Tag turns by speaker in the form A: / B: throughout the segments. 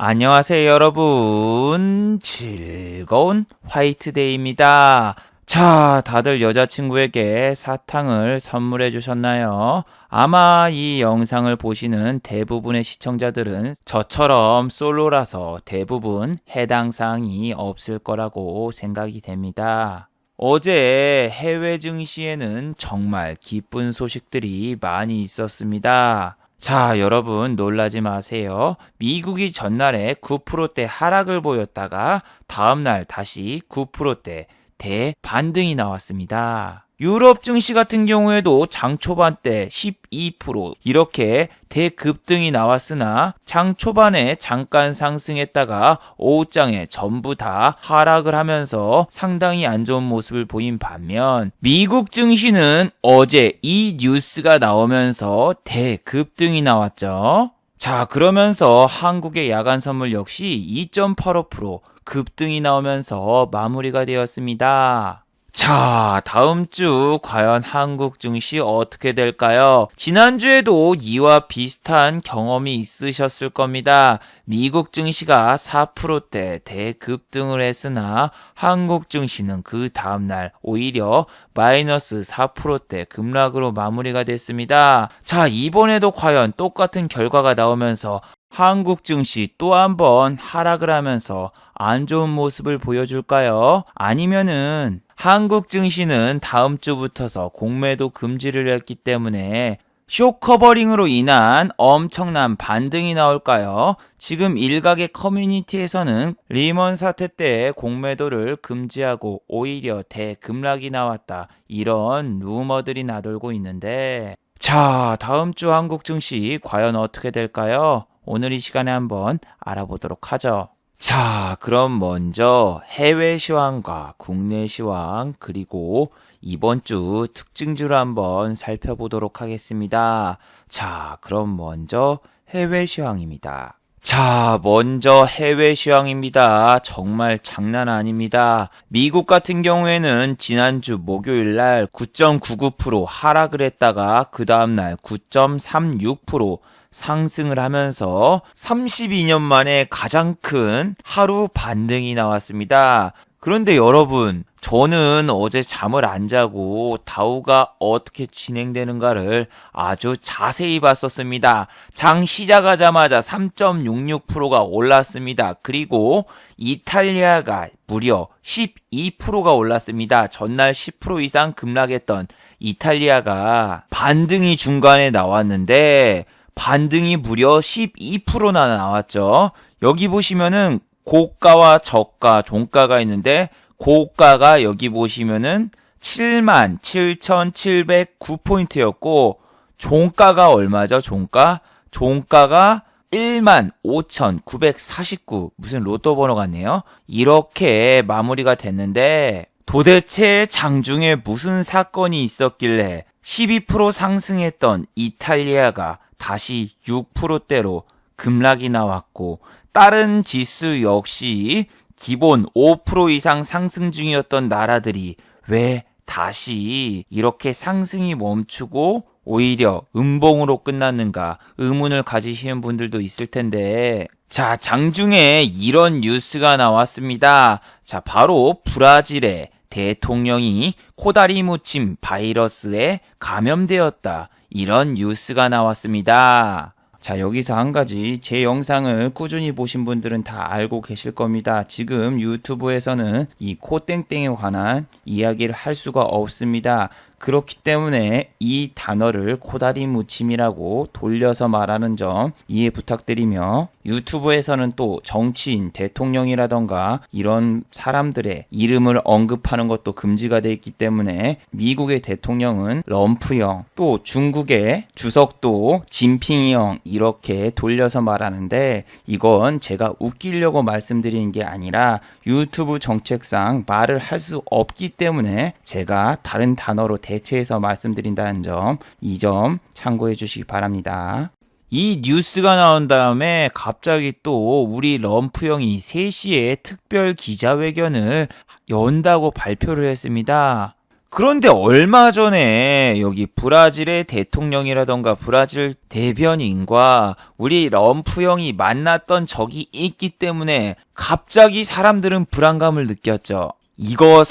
A: 안녕하세요, 여러분. 즐거운 화이트데이입니다. 자, 다들 여자친구에게 사탕을 선물해 주셨나요? 아마 이 영상을 보시는 대부분의 시청자들은 저처럼 솔로라서 대부분 해당 사항이 없을 거라고 생각이 됩니다. 어제 해외 증시에는 정말 기쁜 소식들이 많이 있었습니다. 자, 여러분 놀라지 마세요. 미국이 전날에 9%대 하락을 보였다가 다음날 다시 9%대 대반등이 나왔습니다. 유럽 증시 같은 경우에도 장 초반 때 12% 이렇게 대급등이 나왔으나 장 초반에 잠깐 상승했다가 오후장에 전부 다 하락을 하면서 상당히 안 좋은 모습을 보인 반면 미국 증시는 어제 이 뉴스가 나오면서 대급등이 나왔죠. 자, 그러면서 한국의 야간 선물 역시 2.85% 급등이 나오면서 마무리가 되었습니다. 자, 다음 주 과연 한국 증시 어떻게 될까요? 지난주에도 이와 비슷한 경험이 있으셨을 겁니다. 미국 증시가 4%대 대급등을 했으나 한국 증시는 그 다음날 오히려 마이너스 4%대 급락으로 마무리가 됐습니다. 자, 이번에도 과연 똑같은 결과가 나오면서 한국 증시 또 한번 하락을 하면서 안 좋은 모습을 보여줄까요? 아니면은 한국 증시는 다음 주부터서 공매도 금지를 했기 때문에 쇼커버링으로 인한 엄청난 반등이 나올까요? 지금 일각의 커뮤니티에서는 리먼 사태 때 공매도를 금지하고 오히려 대급락이 나왔다. 이런 루머들이 나돌고 있는데 자, 다음 주 한국 증시 과연 어떻게 될까요? 오늘 이 시간에 한번 알아보도록 하죠. 자, 그럼 먼저 해외 시황과 국내 시황 그리고 이번 주 특징주를 한번 살펴보도록 하겠습니다. 자, 그럼 먼저 해외 시황입니다. 자, 먼저 해외 시황입니다. 정말 장난 아닙니다. 미국 같은 경우에는 지난주 목요일 날 9.99% 하락을 했다가 그 다음날 9.36% 상승을 하면서 32년 만에 가장 큰 하루 반등이 나왔습니다. 그런데 여러분, 저는 어제 잠을 안 자고 다우가 어떻게 진행되는가를 아주 자세히 봤었습니다. 장 시작하자마자 3.66%가 올랐습니다. 그리고 이탈리아가 무려 12%가 올랐습니다. 전날 10% 이상 급락했던 이탈리아가 반등이 중간에 나왔는데 반등이 무려 12%나 나왔죠. 여기 보시면은 고가와 저가, 종가가 있는데 고가가 여기 보시면은 77,709포인트였고 종가가 얼마죠? 종가가 15,949 무슨 로또 번호 같네요. 이렇게 마무리가 됐는데 도대체 장중에 무슨 사건이 있었길래 12% 상승했던 이탈리아가 다시 6%대로 급락이 나왔고 다른 지수 역시 기본 5% 이상 상승 중이었던 나라들이 왜 다시 이렇게 상승이 멈추고 오히려 음봉으로 끝났는가 의문을 가지시는 분들도 있을 텐데 자, 장중에 이런 뉴스가 나왔습니다. 자, 바로 브라질의 대통령이 코다리 무침 바이러스에 감염되었다. 이런 뉴스가 나왔습니다. 자, 여기서 한 가지 제 영상을 꾸준히 보신 분들은 다 알고 계실 겁니다. 지금 유튜브에서는 이 코땡땡에 관한 이야기를 할 수가 없습니다. 그렇기 때문에 이 단어를 코다리 무침이라고 돌려서 말하는 점 이해 부탁드리며 유튜브에서는 또 정치인, 대통령이라던가 이런 사람들의 이름을 언급하는 것도 금지가 되어 있기 때문에 미국의 대통령은 럼프형, 또 중국의 주석도 진핑형 이렇게 돌려서 말하는데 이건 제가 웃기려고 말씀드리는 게 아니라 유튜브 정책상 말을 할 수 없기 때문에 제가 다른 단어로 대체해서 말씀드린다는 점, 이 점 참고해 주시기 바랍니다. 이 뉴스가 나온 다음에 갑자기 또 우리 럼프 형이 3시에 특별 기자회견을 연다고 발표를 했습니다. 그런데 얼마 전에 여기 브라질의 대통령이라던가 브라질 대변인과 우리 럼프 형이 만났던 적이 있기 때문에 갑자기 사람들은 불안감을 느꼈죠. 이거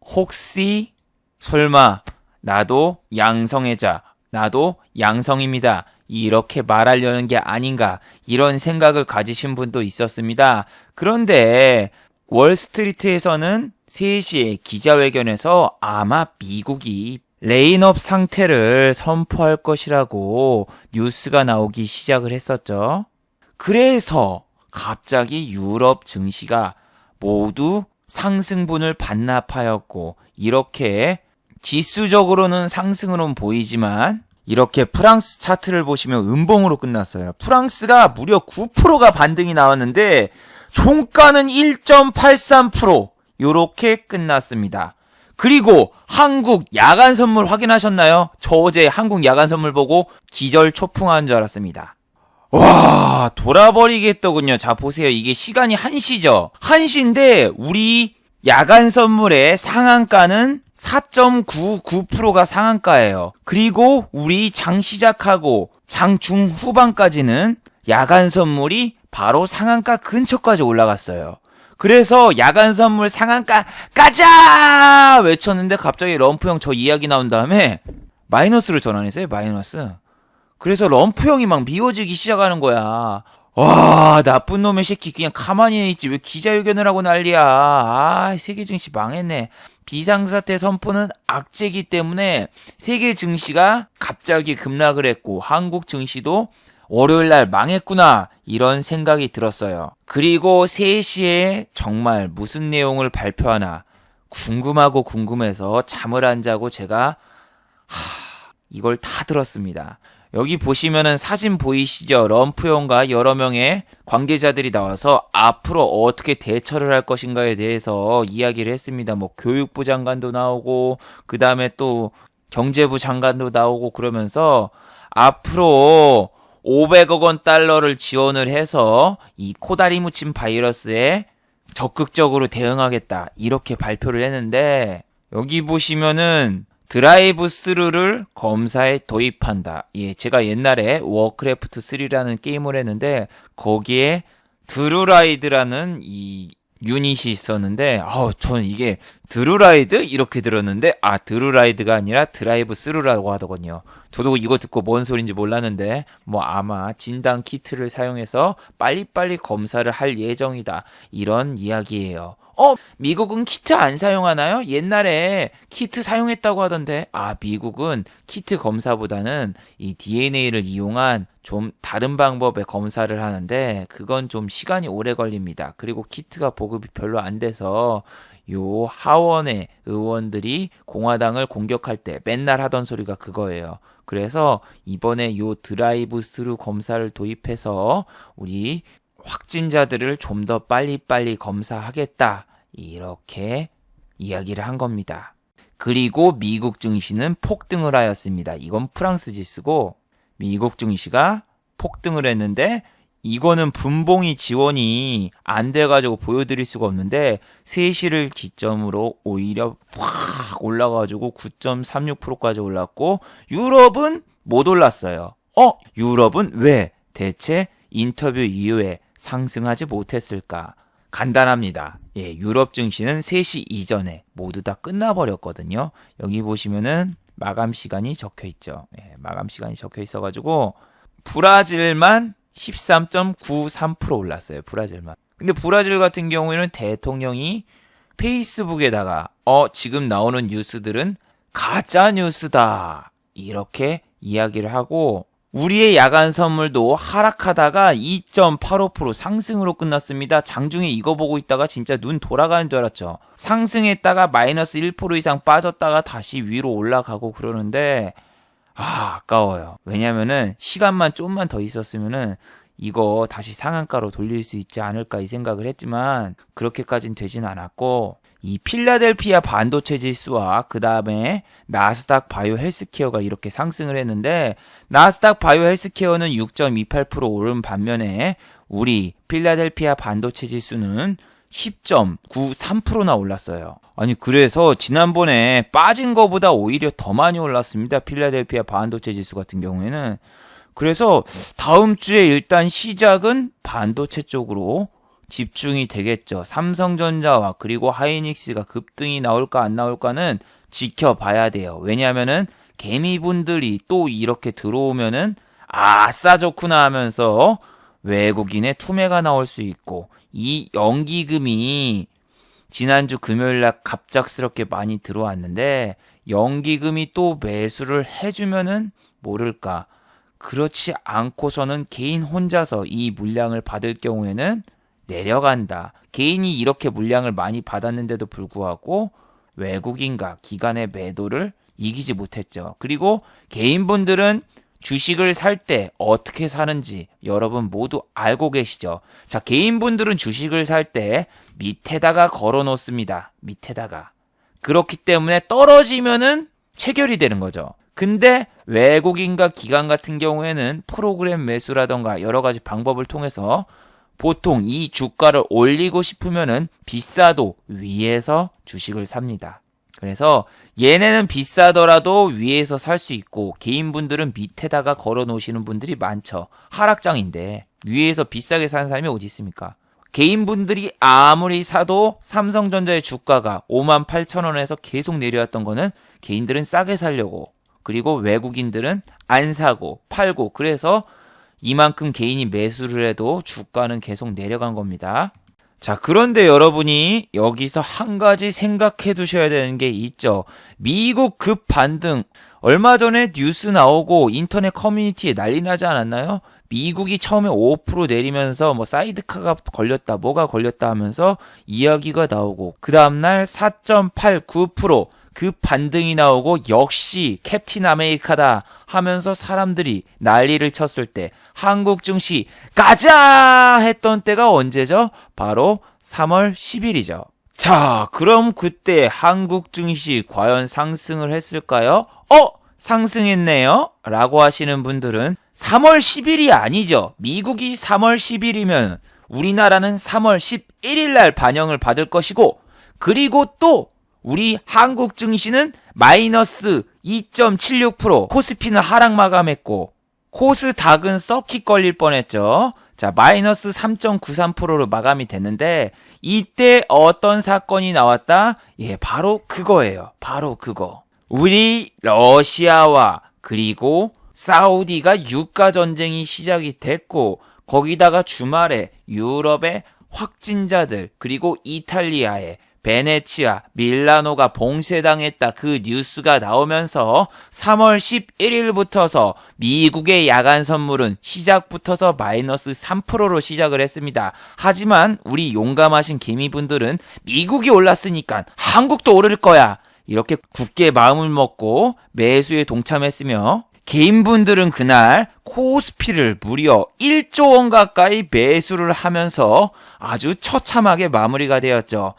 A: 혹시 설마 나도 양성애자, 나도 양성입니다, 이렇게 말하려는 게 아닌가, 이런 생각을 가지신 분도 있었습니다. 그런데 월스트리트에서는 3시에 기자회견에서 아마 미국이 레인업 상태를 선포할 것이라고 뉴스가 나오기 시작을 했었죠. 그래서 갑자기 유럽 증시가 모두 상승분을 반납하였고, 이렇게 지수적으로는 상승으로는 보이지만 이렇게 프랑스 차트를 보시면 음봉으로 끝났어요. 프랑스가 무려 9%가 반등이 나왔는데 종가는 1.83% 요렇게 끝났습니다. 그리고 한국 야간 선물 확인하셨나요? 저 어제 한국 야간 선물 보고 기절 초풍한 줄 알았습니다. 와, 돌아버리겠더군요. 자, 보세요. 이게 시간이 1시죠. 1시인데 우리 야간 선물의 상한가는 4.99%가 상한가예요. 그리고 우리 장 시작하고 장 중후반까지는 야간 선물이 바로 상한가 근처까지 올라갔어요. 그래서 야간 선물 상한가 가자 외쳤는데 갑자기 럼프 형 저 이야기 나온 다음에 마이너스를 전환했어요. 마이너스. 그래서 럼프 형이 막 미워지기 시작하는 거야. 와, 나쁜 놈의 새끼 그냥 가만히 있지 왜 기자회견을 하고 난리야. 아, 세계 증시 망했네. 비상사태 선포는 악재이기 때문에 세계 증시가 갑자기 급락을 했고 한국 증시도 월요일날 망했구나, 이런 생각이 들었어요. 그리고 3시에 정말 무슨 내용을 발표하나 궁금해서 잠을 안 자고 제가 이걸 다 들었습니다. 여기 보시면은 사진 보이시죠? 럼프 형과 여러 명의 관계자들이 나와서 앞으로 어떻게 대처를 할 것인가에 대해서 이야기를 했습니다. 뭐 교육부 장관도 나오고 그 다음에 또 경제부 장관도 나오고 그러면서 앞으로 500억 원 달러를 지원을 해서 이 코다리 묻힌 바이러스에 적극적으로 대응하겠다, 이렇게 발표를 했는데 여기 보시면은 드라이브 스루를 검사에 도입한다. 예, 제가 옛날에 워크래프트 3라는 게임을 했는데 거기에 드루라이드라는 이 유닛이 있었는데 저는 이게 드루라이드? 이렇게 들었는데 드루라이드가 아니라 드라이브 스루라고 하더군요. 저도 이거 듣고 뭔 소린지 몰랐는데 뭐 아마 진단 키트를 사용해서 빨리빨리 검사를 할 예정이다, 이런 이야기예요. 미국은 키트 안 사용하나요? 옛날에 키트 사용했다고 하던데. 미국은 키트 검사보다는 이 DNA를 이용한 좀 다른 방법의 검사를 하는데 그건 좀 시간이 오래 걸립니다. 그리고 키트가 보급이 별로 안 돼서 요 하원의 의원들이 공화당을 공격할 때 맨날 하던 소리가 그거예요. 그래서 이번에 요 드라이브 스루 검사를 도입해서 우리 확진자들을 좀 더 빨리빨리 검사하겠다, 이렇게 이야기를 한 겁니다. 그리고 미국 증시는 폭등을 하였습니다. 이건 프랑스 지수고 미국 증시가 폭등을 했는데 이거는 분봉이 지원이 안 돼가지고 보여드릴 수가 없는데 3시를 기점으로 오히려 확 올라가지고 9.36%까지 올랐고 유럽은 못 올랐어요. 유럽은 왜 대체 인터뷰 이후에 상승하지 못했을까? 간단합니다. 유럽 증시는 3시 이전에 모두 다 끝나버렸거든요. 여기 보시면은 마감 시간이 적혀 있죠. 마감 시간이 적혀 있어가지고 브라질만 13.93% 올랐어요. 브라질만. 근데 브라질 같은 경우에는 대통령이 페이스북에다가 지금 나오는 뉴스들은 가짜 뉴스다, 이렇게 이야기를 하고 우리의 야간 선물도 하락하다가 2.85% 상승으로 끝났습니다. 장중에 이거 보고 있다가 진짜 눈 돌아가는 줄 알았죠. 상승했다가 마이너스 1% 이상 빠졌다가 다시 위로 올라가고 그러는데 아까워요. 왜냐면은 시간만 좀만 더 있었으면은 이거 다시 상한가로 돌릴 수 있지 않을까 이 생각을 했지만 그렇게까진 되진 않았고 이 필라델피아 반도체 지수와 그 다음에 나스닥 바이오 헬스케어가 이렇게 상승을 했는데 나스닥 바이오 헬스케어는 6.28% 오른 반면에 우리 필라델피아 반도체 지수는 10.93%나 올랐어요. 아니 그래서 지난번에 빠진 거보다 오히려 더 많이 올랐습니다. 필라델피아 반도체 지수 같은 경우에는. 그래서 다음 주에 일단 시작은 반도체 쪽으로 집중이 되겠죠. 삼성전자와 그리고 하이닉스가 급등이 나올까 안 나올까는 지켜봐야 돼요. 왜냐하면은 개미분들이 또 이렇게 들어오면은 아싸 좋구나 하면서 외국인의 투매가 나올 수 있고, 이 연기금이 지난주 금요일날 갑작스럽게 많이 들어왔는데 연기금이 또 매수를 해주면은 모를까. 그렇지 않고서는 개인 혼자서 이 물량을 받을 경우에는 내려간다. 개인이 이렇게 물량을 많이 받았는데도 불구하고 외국인과 기관의 매도를 이기지 못했죠. 그리고 개인분들은 주식을 살 때 어떻게 사는지 여러분 모두 알고 계시죠? 자, 개인분들은 주식을 살 때 밑에다가 걸어 놓습니다. 밑에다가. 그렇기 때문에 떨어지면은 체결이 되는 거죠. 근데 외국인과 기관 같은 경우에는 프로그램 매수라던가 여러 가지 방법을 통해서 보통 이 주가를 올리고 싶으면은 비싸도 위에서 주식을 삽니다. 그래서 얘네는 비싸더라도 위에서 살 수 있고 개인분들은 밑에다가 걸어 놓으시는 분들이 많죠. 하락장인데 위에서 비싸게 사는 사람이 어디 있습니까? 개인분들이 아무리 사도 삼성전자의 주가가 58,000원에서 계속 내려왔던 거는 개인들은 싸게 사려고, 그리고 외국인들은 안 사고 팔고, 그래서 이만큼 개인이 매수를 해도 주가는 계속 내려간 겁니다. 자, 그런데 여러분이 여기서 한 가지 생각해 두셔야 되는 게 있죠. 미국 급 반등. 얼마 전에 뉴스 나오고 인터넷 커뮤니티에 난리 나지 않았나요? 미국이 처음에 5% 내리면서 뭐 사이드카가 걸렸다, 뭐가 걸렸다 하면서 이야기가 나오고, 그 다음날 4.89% 급 반등이 나오고 역시 캡틴 아메리카다 하면서 사람들이 난리를 쳤을 때 한국 증시 가자 했던 때가 언제죠? 바로 3월 10일이죠. 자, 그럼 그때 한국 증시 과연 상승을 했을까요? 상승했네요? 라고 하시는 분들은 3월 10일이 아니죠. 미국이 3월 10일이면 우리나라는 3월 11일 날 반영을 받을 것이고, 그리고 또 우리 한국 증시는 마이너스 2.76%, 코스피는 하락 마감했고 코스닥은 서킷 걸릴 뻔했죠. 자, 마이너스 3.93%로 마감이 됐는데 이때 어떤 사건이 나왔다? 예, 바로 그거예요. 바로 그거. 우리 러시아와 그리고 사우디가 유가 전쟁이 시작이 됐고, 거기다가 주말에 유럽의 확진자들 그리고 이탈리아의 베네치아, 밀라노가 봉쇄당했다, 그 뉴스가 나오면서 3월 11일부터서 미국의 야간 선물은 시작부터서 마이너스 3%로 시작을 했습니다. 하지만 우리 용감하신 개미분들은 미국이 올랐으니까 한국도 오를 거야, 이렇게 굳게 마음을 먹고 매수에 동참했으며, 개인분들은 그날 코스피를 무려 1조 원 가까이 매수를 하면서 아주 처참하게 마무리가 되었죠.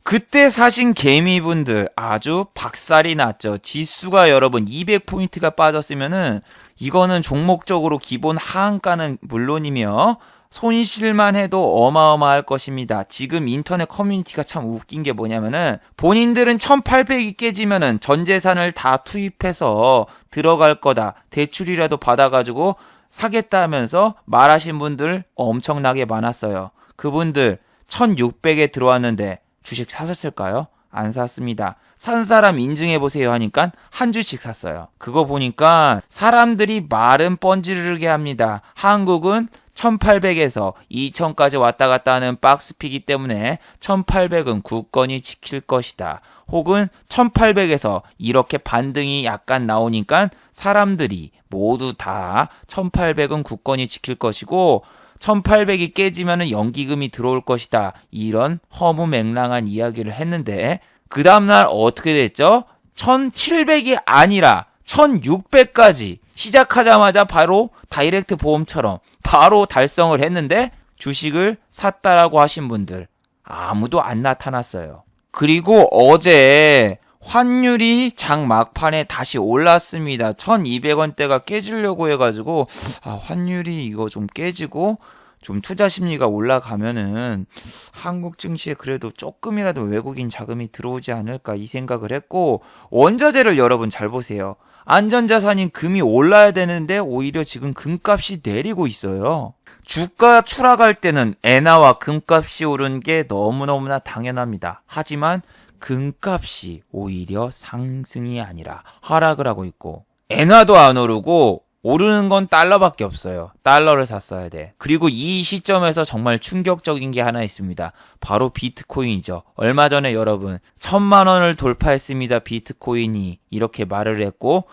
A: 그때 사신 개미분들 아주 박살이 났죠. 지수가 여러분 200포인트가 빠졌으면은 이거는 종목적으로 기본 하한가는 물론이며 손실만 해도 어마어마할 것입니다. 지금 인터넷 커뮤니티가 참 웃긴 게 뭐냐면은 본인들은 1800이 깨지면은 전 재산을 다 투입해서 들어갈 거다, 대출이라도 받아가지고 사겠다 하면서 말하신 분들 엄청나게 많았어요. 그분들 1600에 들어왔는데 주식 사셨을까요? 안 샀습니다. 산 사람 인증해보세요 하니까 한 주씩 샀어요. 그거 보니까 사람들이 말은 뻔지르르게 합니다. 한국은 1800에서 2000까지 왔다 갔다 하는 박스피기 때문에 1800은 굳건히 지킬 것이다. 혹은 1800에서 이렇게 반등이 약간 나오니까 사람들이 모두 다 1800은 굳건히 지킬 것이고 1800이 깨지면 연기금이 들어올 것이다, 이런 허무맹랑한 이야기를 했는데 그 다음날 어떻게 됐죠? 1700이 아니라 1600까지 시작하자마자 바로 다이렉트 보험처럼 바로 달성을 했는데 주식을 샀다라고 하신 분들 아무도 안 나타났어요. 그리고 어제 환율이 장 막판에 다시 올랐습니다. 1200원대가 깨지려고 해가지고 환율이 이거 좀 깨지고 좀 투자 심리가 올라가면은 한국 증시에 그래도 조금이라도 외국인 자금이 들어오지 않을까 이 생각을 했고, 원자재를 여러분 잘 보세요. 안전자산인 금이 올라야 되는데 오히려 지금 금값이 내리고 있어요. 주가 추락할 때는 엔화와 금값이 오른 게 너무너무나 당연합니다. 하지만 금값이 오히려 상승이 아니라 하락을 하고 있고, 엔화도 안 오르고 오르는 건 달러밖에 없어요. 달러를 샀어야 돼. 그리고 이 시점에서 정말 충격적인 게 하나 있습니다. 바로 비트코인이죠. 얼마 전에 여러분 1,000만 원을 돌파했습니다. 비트코인이 이렇게 말을 했고,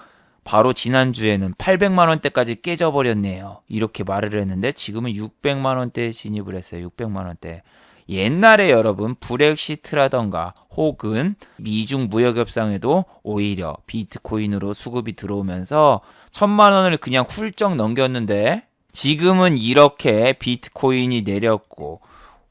A: 바로 지난주에는 800만 원대까지 깨져버렸네요. 이렇게 말을 했는데 지금은 600만 원대에 진입을 했어요. 600만 원대. 옛날에 여러분 브렉시트라던가 혹은 미중 무역 협상에도 오히려 비트코인으로 수급이 들어오면서 1,000만 원을 그냥 훌쩍 넘겼는데, 지금은 이렇게 비트코인이 내렸고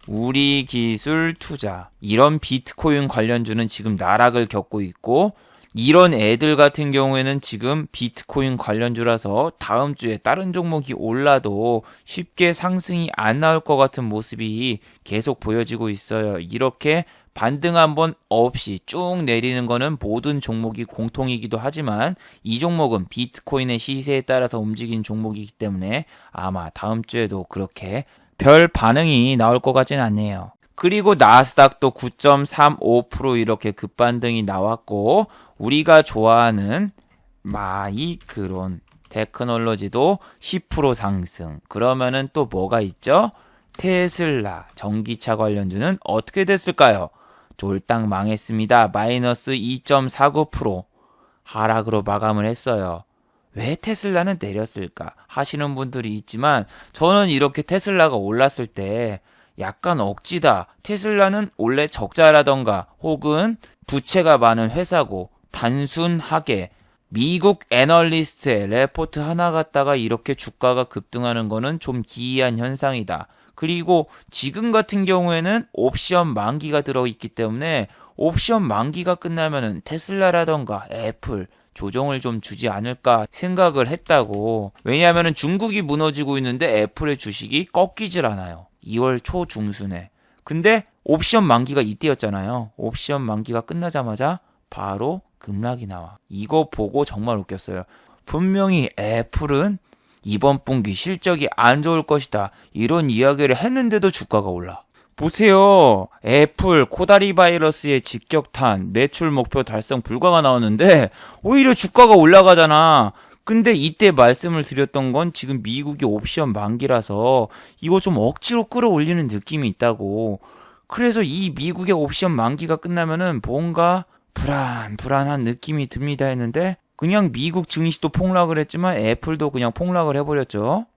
A: 우리 기술 투자 이런 비트코인 관련주는 지금 나락을 겪고 있고, 이런 애들 같은 경우에는 지금 비트코인 관련주라서 다음 주에 다른 종목이 올라도 쉽게 상승이 안 나올 것 같은 모습이 계속 보여지고 있어요. 이렇게 반등 한번 없이 쭉 내리는 거는 모든 종목이 공통이기도 하지만, 이 종목은 비트코인의 시세에 따라서 움직이는 종목이기 때문에 아마 다음 주에도 그렇게 별 반응이 나올 것 같지는 않네요. 그리고 나스닥도 9.35% 이렇게 급반등이 나왔고, 우리가 좋아하는 마이크론 테크놀로지도 10% 상승. 그러면은 또 뭐가 있죠? 테슬라 전기차 관련주는 어떻게 됐을까요? 쫄딱 망했습니다. 마이너스 2.49% 하락으로 마감을 했어요. 왜 테슬라는 내렸을까 하시는 분들이 있지만, 저는 이렇게 테슬라가 올랐을 때 약간 억지다, 테슬라는 원래 적자라던가 혹은 부채가 많은 회사고, 단순하게 미국 애널리스트의 레포트 하나 갖다가 이렇게 주가가 급등하는 거는 좀 기이한 현상이다. 그리고 지금 같은 경우에는 옵션 만기가 들어있기 때문에 옵션 만기가 끝나면은 테슬라라던가 애플 조정을 좀 주지 않을까 생각을 했다고. 왜냐하면은 중국이 무너지고 있는데 애플의 주식이 꺾이질 않아요. 2월 초 중순에. 근데 옵션 만기가 이때였잖아요. 옵션 만기가 끝나자마자 바로 급락이 나와. 이거 보고 정말 웃겼어요. 분명히 애플은 이번 분기 실적이 안 좋을 것이다, 이런 이야기를 했는데도 주가가 올라. 보세요. 애플 코다리 바이러스의 직격탄 매출 목표 달성 불가가 나오는데 오히려 주가가 올라가잖아. 근데 이때 말씀을 드렸던 건 지금 미국이 옵션 만기라서 이거 좀 억지로 끌어올리는 느낌이 있다고. 그래서 이 미국의 옵션 만기가 끝나면은 뭔가 불안한 느낌이 듭니다 했는데, 그냥 미국 증시도 폭락을 했지만 애플도 그냥 폭락을 해버렸죠.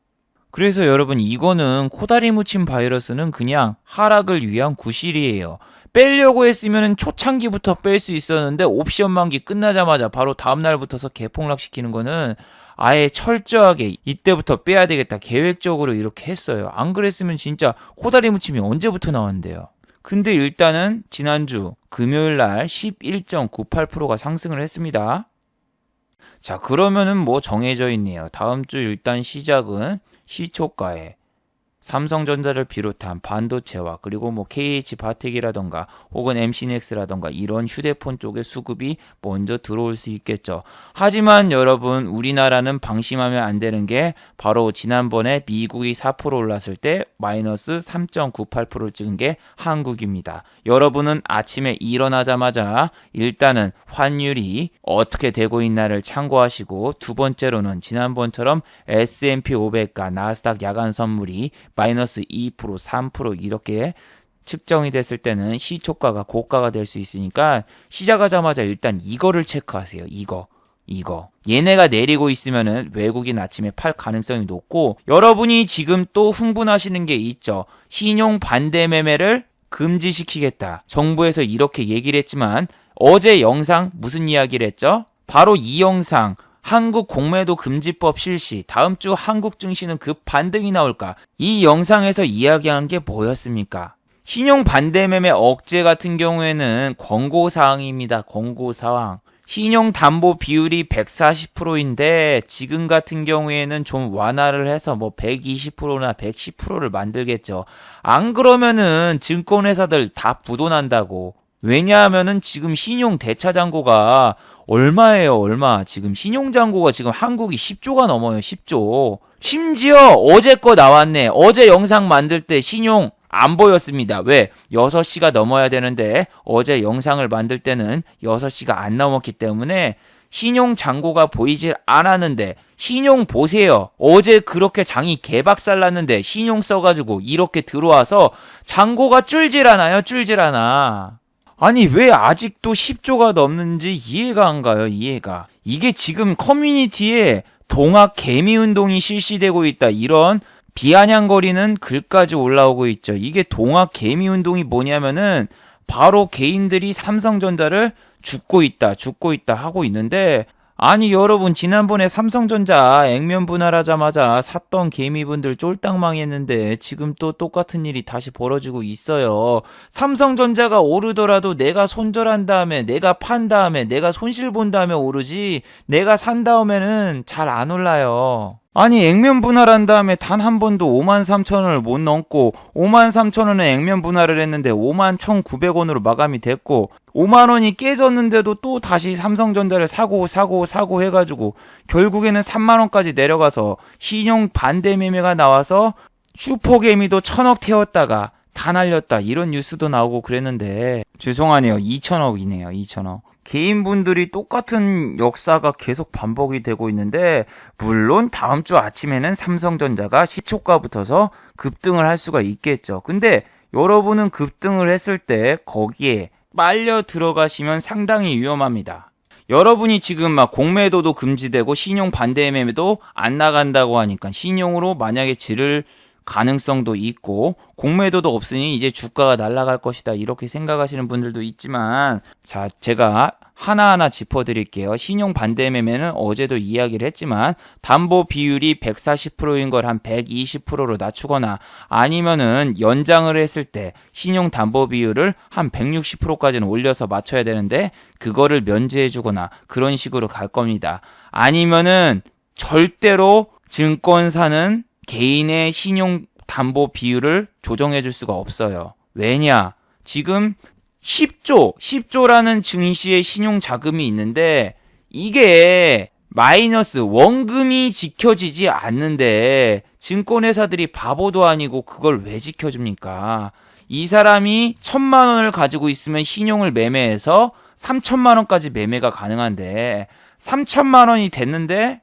A: 그래서 여러분, 이거는 코다리 묻힌 바이러스는 그냥 하락을 위한 구실이에요. 빼려고 했으면 초창기부터 뺄 수 있었는데 옵션 만기 끝나자마자 바로 다음날 붙어서 개폭락시키는 거는 아예 철저하게 이때부터 빼야 되겠다 계획적으로 이렇게 했어요. 안 그랬으면 진짜 코다리 묻힘이 언제부터 나왔는데요. 근데 일단은 지난주 금요일날 11.98%가 상승을 했습니다. 자, 그러면은 뭐 정해져 있네요. 다음 주 일단 시작은 시초가에 삼성전자를 비롯한 반도체와 그리고 뭐 KH바텍이라던가 혹은 MC넥스라던가 이런 휴대폰 쪽의 수급이 먼저 들어올 수 있겠죠. 하지만 여러분, 우리나라는 방심하면 안 되는 게 바로 지난번에 미국이 4% 올랐을 때 마이너스 3.98%를 찍은 게 한국입니다. 여러분은 아침에 일어나자마자 일단은 환율이 어떻게 되고 있나를 참고하시고, 두 번째로는 지난번처럼 S&P 500과 나스닥 야간 선물이 마이너스 2%, 3% 이렇게 측정이 됐을 때는 시초가가 고가가 될 수 있으니까 시작하자마자 일단 이거를 체크하세요. 이거. 얘네가 내리고 있으면은 외국인 아침에 팔 가능성이 높고, 여러분이 지금 또 흥분하시는 게 있죠. 신용 반대 매매를 금지시키겠다. 정부에서 이렇게 얘기를 했지만 어제 영상 무슨 이야기를 했죠? 바로 이 영상. 한국 공매도 금지법 실시, 다음 주 한국 증시는 급 반등이 나올까? 이 영상에서 이야기한 게 뭐였습니까? 신용 반대 매매 억제 같은 경우에는 권고사항입니다. 권고사항. 신용 담보 비율이 140%인데 지금 같은 경우에는 좀 완화를 해서 뭐 120%나 110%를 만들겠죠. 안 그러면은 증권회사들 다 부도난다고. 왜냐하면은 지금 신용 대차잔고가 얼마예요, 얼마. 지금 신용잔고가 지금 한국이 10조가 넘어요, 10조. 심지어 어제 거 나왔네. 어제 영상 만들 때 신용 안 보였습니다. 왜? 6시가 넘어야 되는데 어제 영상을 만들 때는 6시가 안 넘었기 때문에 신용 잔고가 보이질 않았는데 신용 보세요. 어제 그렇게 장이 개박살 났는데 신용 써가지고 이렇게 들어와서 잔고가 줄질 않아요. 줄질 않아. 아니 왜 아직도 10조가 넘는지 이해가 안 가요. 이해가. 이게 지금 커뮤니티에 동학 개미운동이 실시되고 있다. 이런 비아냥거리는 글까지 올라오고 있죠. 이게 동학 개미운동이 뭐냐면은 바로 개인들이 삼성전자를 죽고 있다 하고 있는데 아니 여러분 지난번에 삼성전자 액면 분할하자마자 샀던 개미분들 쫄딱 망했는데 지금 또 똑같은 일이 다시 벌어지고 있어요. 삼성전자가 오르더라도 내가 손절한 다음에 내가 판 다음에 내가 손실 본 다음에 오르지 내가 산 다음에는 잘 안 올라요. 아니 액면 분할한 다음에 단 한 번도 53,000원을 못 넘고 53,000원에 액면 분할을 했는데 51,900원으로 마감이 됐고 5만원이 깨졌는데도 또 다시 삼성전자를 사고 해가지고 결국에는 3만원까지 내려가서 신용 반대 매매가 나와서 슈퍼개미도 1,000억 태웠다가 다 날렸다 이런 뉴스도 나오고 그랬는데 죄송하네요. 2,000억이네요. 2,000억. 개인분들이 똑같은 역사가 계속 반복이 되고 있는데 물론 다음 주 아침에는 삼성전자가 시초가 붙어서 급등을 할 수가 있겠죠. 근데 여러분은 급등을 했을 때 거기에 빨려 들어가시면 상당히 위험합니다. 여러분이 지금 막 공매도도 금지되고 신용 반대 매매도 안 나간다고 하니까 신용으로 만약에 지를 가능성도 있고 공매도도 없으니 이제 주가가 날아갈 것이다 이렇게 생각하시는 분들도 있지만 자 제가 하나하나 짚어드릴게요. 신용 반대 매매는 어제도 이야기를 했지만 담보 비율이 140%인 걸 한 120%로 낮추거나 아니면은 연장을 했을 때 신용 담보 비율을 한 160%까지는 올려서 맞춰야 되는데 그거를 면제해 주거나 그런 식으로 갈 겁니다. 아니면은 절대로 증권사는 개인의 신용 담보 비율을 조정해 줄 수가 없어요. 왜냐? 지금 10조라는 증시의 신용 자금이 있는데 이게 마이너스 원금이 지켜지지 않는데 증권회사들이 바보도 아니고 그걸 왜 지켜줍니까? 이 사람이 1,000만 원을 가지고 있으면 신용을 매매해서 3,000만 원까지 매매가 가능한데 3,000만 원이 됐는데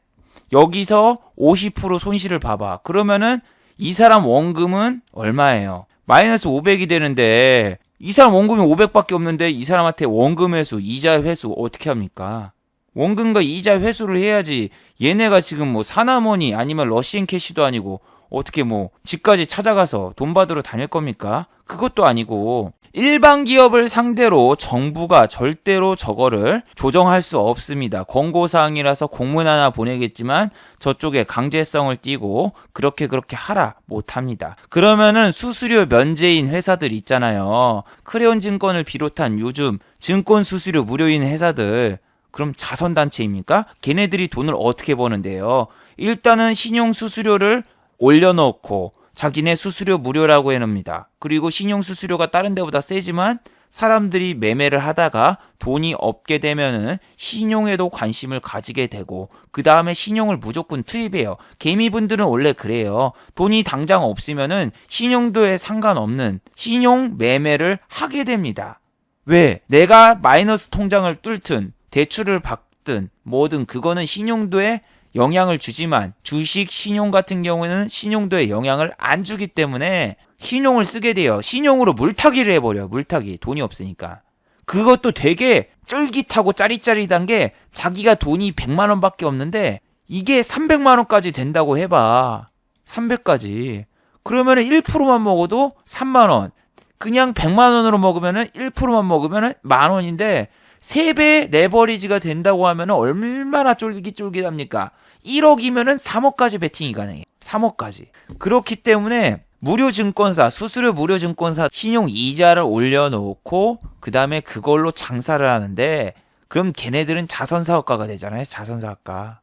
A: 여기서 50% 손실을 봐봐. 그러면은 이 사람 원금은 얼마예요? 마이너스 500이 되는데 이 사람 원금이 500밖에 없는데 이 사람한테 원금 회수, 이자 회수 어떻게 합니까? 원금과 이자 회수를 해야지 얘네가 지금 뭐 사나머니 아니면 러시앤 캐시도 아니고 어떻게 뭐 집까지 찾아가서 돈 받으러 다닐 겁니까? 그것도 아니고 일반 기업을 상대로 정부가 절대로 저거를 조정할 수 없습니다. 권고사항이라서 공문 하나 보내겠지만 저쪽에 강제성을 띠고 그렇게 하라 못합니다. 그러면은 수수료 면제인 회사들 있잖아요. 크레온증권을 비롯한 요즘 증권 수수료 무료인 회사들 그럼 자선단체입니까? 걔네들이 돈을 어떻게 버는데요? 일단은 신용수수료를 올려놓고 자기네 수수료 무료라고 해놓습니다. 그리고 신용수수료가 다른 데보다 세지만 사람들이 매매를 하다가 돈이 없게 되면은 신용에도 관심을 가지게 되고 그 다음에 신용을 무조건 투입해요. 개미분들은 원래 그래요. 돈이 당장 없으면은 신용도에 상관없는 신용 매매를 하게 됩니다. 왜? 내가 마이너스 통장을 뚫든 대출을 받든 뭐든 그거는 신용도에 영향을 주지만 주식, 신용 같은 경우에는 신용도에 영향을 안 주기 때문에 신용을 쓰게 돼요. 신용으로 물타기를 해버려요. 물타기. 돈이 없으니까. 그것도 되게 쫄깃하고 짜릿짜릿한 게 자기가 돈이 100만 원밖에 없는데 이게 300만 원까지 된다고 해봐. 300까지. 그러면은 1%만 먹어도 3만 원. 그냥 100만 원으로 먹으면은 1%만 먹으면은 만 원인데 3배 레버리지가 된다고 하면은 얼마나 쫄깃쫄깃합니까? 1억이면은 3억까지 베팅이 가능해요. 3억까지. 그렇기 때문에 무료 증권사, 수수료 무료 증권사 신용 이자를 올려놓고 그 다음에 그걸로 장사를 하는데 그럼 걔네들은 자선사업가가 되잖아요. 자선사업가.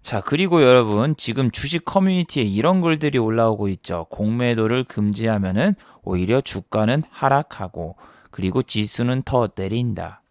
A: 자, 그리고 여러분, 지금 주식 커뮤니티에 이런 글들이 올라오고 있죠. 공매도를 금지하면은 오히려 주가는 하락하고, 그리고 지수는 더 내린다.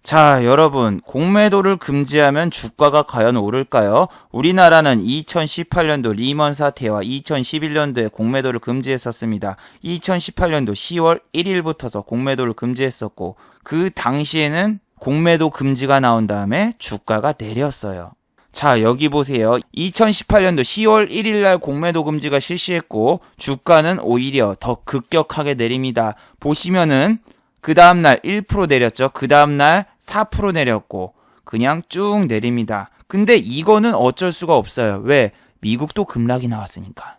A: 자, 여러분, 공매도를 금지하면 주가가 과연 오를까요? 우리나라는 2018년도 리먼 사태와 2011년도에 공매도를 금지했었습니다. 2018년도 10월 1일부터서 공매도를 금지했었고, 그 당시에는 공매도 금지가 나온 다음에 주가가 내렸어요. 자, 여기 보세요. 2018년도 10월 1일 날 공매도 금지가 실시했고, 주가는 오히려 더 급격하게 내립니다. 보시면은, 그 다음날 1% 내렸죠. 그 다음날 4% 내렸고 그냥 쭉 내립니다. 근데 이거는 어쩔 수가 없어요. 왜? 미국도 급락이 나왔으니까.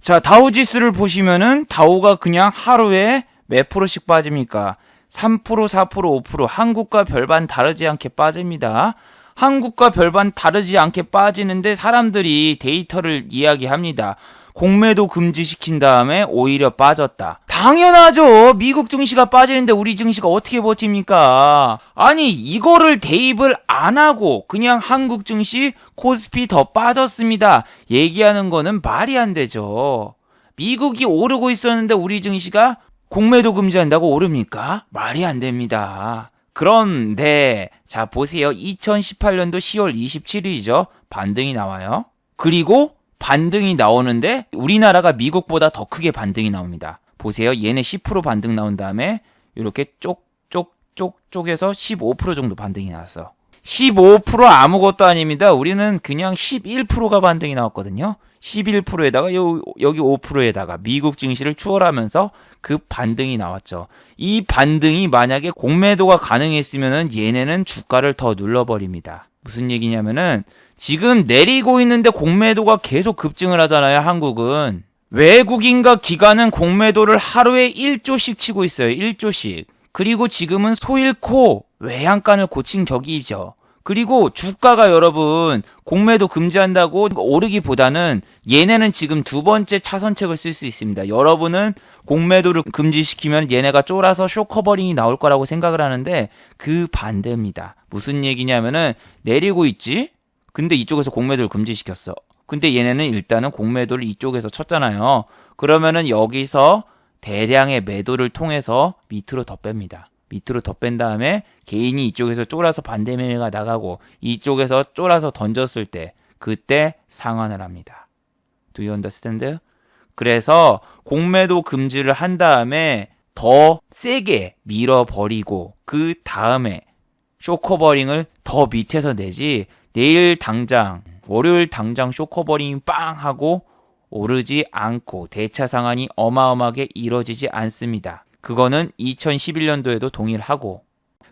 A: 자, 다우지수를 보시면은 다우가 그냥 하루에 몇 프로씩 빠집니까? 3%, 4%, 5% 한국과 별반 다르지 않게 빠집니다. 한국과 별반 다르지 않게 빠지는데 사람들이 데이터를 이야기합니다. 공매도 금지시킨 다음에 오히려 빠졌다. 당연하죠. 미국 증시가 빠지는데 우리 증시가 어떻게 버팁니까? 아니, 이거를 대입을 안 하고 그냥 한국 증시 코스피 더 빠졌습니다. 얘기하는 거는 말이 안 되죠. 미국이 오르고 있었는데 우리 증시가 공매도 금지한다고 오릅니까? 말이 안 됩니다. 그런데 자, 보세요. 2018년도 10월 27일이죠. 반등이 나와요. 그리고 반등이 나오는데 우리나라가 미국보다 더 크게 반등이 나옵니다. 보세요. 얘네 10% 반등 나온 다음에 이렇게 쪽에서 15% 정도 반등이 나왔어. 15% 아무것도 아닙니다. 우리는 그냥 11%가 반등이 나왔거든요. 11%에다가 여기 5%에다가 미국 증시를 추월하면서 그 반등이 나왔죠. 이 반등이 만약에 공매도가 가능했으면은 얘네는 주가를 더 눌러버립니다. 무슨 얘기냐면은 지금 내리고 있는데 공매도가 계속 급증을 하잖아요. 한국은. 외국인과 기관은 공매도를 하루에 1조씩 치고 있어요. 1조씩. 그리고 지금은 소 잃고 외양간을 고친 격이죠. 그리고 주가가 여러분 공매도 금지한다고 오르기보다는 얘네는 지금 두 번째 차선책을 쓸 수 있습니다. 여러분은 공매도를 금지시키면 얘네가 쫄아서 쇼커버링이 나올 거라고 생각을 하는데 그 반대입니다. 무슨 얘기냐면은 내리고 있지? 근데 이쪽에서 공매도를 금지시켰어. 근데 얘네는 일단은 공매도를 이쪽에서 쳤잖아요. 그러면은 여기서 대량의 매도를 통해서 밑으로 더 뺍니다. 밑으로 더 뺀 다음에 개인이 이쪽에서 쫄아서 반대 매매가 나가고 이쪽에서 쫄아서 던졌을 때 그때 상환을 합니다. Do you understand? 그래서 공매도 금지를 한 다음에 더 세게 밀어버리고 그 다음에 쇼커버링을 더 밑에서 내지 내일 당장 월요일 당장 쇼커버링이 빵 하고 오르지 않고 대차 상한이 어마어마하게 이뤄지지 않습니다. 그거는 2011년도에도 동일하고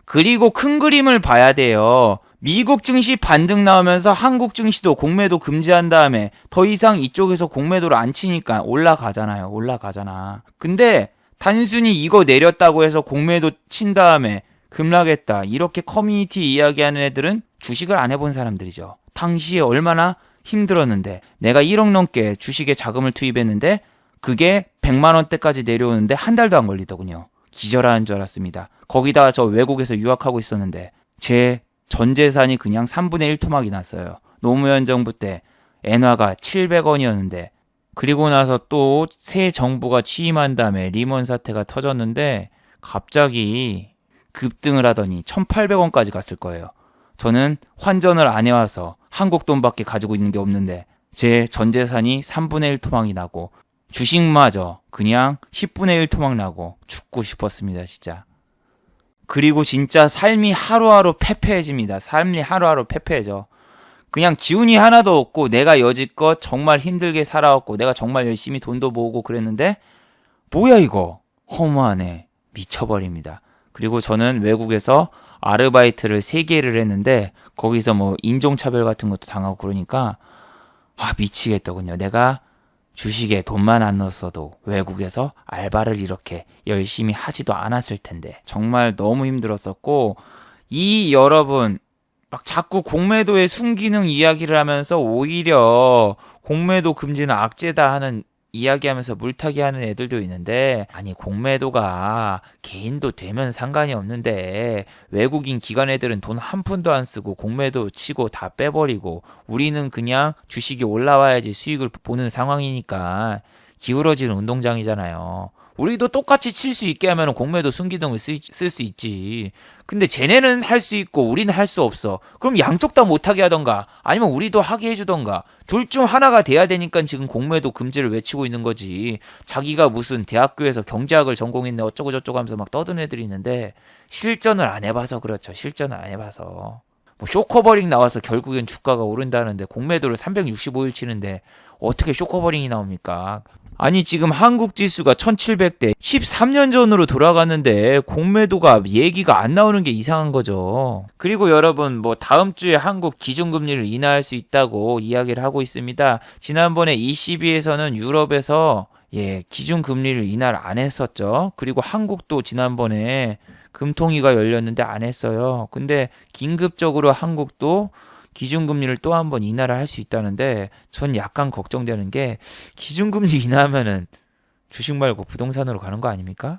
A: 그리고 큰 그림을 봐야 돼요. 미국 증시 반등 나오면서 한국 증시도 공매도 금지한 다음에 더 이상 이쪽에서 공매도를 안 치니까 올라가잖아요. 올라가잖아. 근데 단순히 이거 내렸다고 해서 공매도 친 다음에 급락했다. 이렇게 커뮤니티 이야기하는 애들은 주식을 안 해본 사람들이죠. 당시에 얼마나 힘들었는데 내가 1억 넘게 주식에 자금을 투입했는데 그게 100만 원대까지 내려오는데 한 달도 안 걸리더군요. 기절하는 줄 알았습니다. 거기다가 저 외국에서 유학하고 있었는데 제 전 재산이 그냥 3분의 1 토막이 났어요. 노무현 정부 때 엔화가 700원이었는데 그리고 나서 또 새 정부가 취임한 다음에 리먼 사태가 터졌는데 갑자기 급등을 하더니 1,800원까지 갔을 거예요. 저는 환전을 안 해와서 한국 돈밖에 가지고 있는 게 없는데 제 전 재산이 3분의 1 토막이 나고 주식마저 그냥 10분의 1 토막 나고 죽고 싶었습니다. 진짜. 그리고 진짜 삶이 하루하루 패패해집니다. 삶이 하루하루 패패해져. 그냥 기운이 하나도 없고 내가 여지껏 정말 힘들게 살아왔고 내가 정말 열심히 돈도 모으고 그랬는데 뭐야 이거 허무하네. 미쳐버립니다. 그리고 저는 외국에서 아르바이트를 3개를 했는데 거기서 뭐 인종차별 같은 것도 당하고 그러니까 미치겠더군요. 내가 주식에 돈만 안 넣었어도 외국에서 알바를 이렇게 열심히 하지도 않았을 텐데 정말 너무 힘들었었고 이 여러분 막 자꾸 공매도의 순기능 이야기를 하면서 오히려 공매도 금지는 악재다 하는 이야기하면서 물타기 하는 애들도 있는데, 아니 공매도가 개인도 되면 상관이 없는데 외국인 기관 애들은 돈 한 푼도 안 쓰고 공매도 치고 다 빼버리고, 우리는 그냥 주식이 올라와야지 수익을 보는 상황이니까 기울어지는 운동장이잖아요. 우리도 똑같이 칠 수 있게 하면 공매도 순기능을 쓸 수 있지. 근데 쟤네는 할 수 있고 우리는 할 수 없어. 그럼 양쪽 다 못하게 하던가, 아니면 우리도 하게 해주던가. 둘 중 하나가 돼야 되니까 지금 공매도 금지를 외치고 있는 거지. 자기가 무슨 대학교에서 경제학을 전공했네 어쩌고 저쩌고 하면서 막 떠든 애들이 있는데, 실전을 안 해봐서 그렇죠. 실전을 안 해봐서. 뭐 쇼커버링 나와서 결국엔 주가가 오른다는데 공매도를 365일 치는데 어떻게 쇼커버링이 나옵니까? 아니 지금 한국 지수가 1700대 13년 전으로 돌아갔는데 공매도가 얘기가 안 나오는 게 이상한 거죠. 그리고 여러분, 뭐 다음 주에 한국 기준금리를 인하할 수 있다고 이야기를 하고 있습니다. 지난번에 ECB에서는 유럽에서 기준금리를 인하를 안 했었죠. 그리고 한국도 지난번에 금통위가 열렸는데 안 했어요. 근데 긴급적으로 한국도 기준금리를 또 한 번 인하를 할 수 있다는데, 전 약간 걱정되는 게 기준금리 인하하면은 주식 말고 부동산으로 가는 거 아닙니까?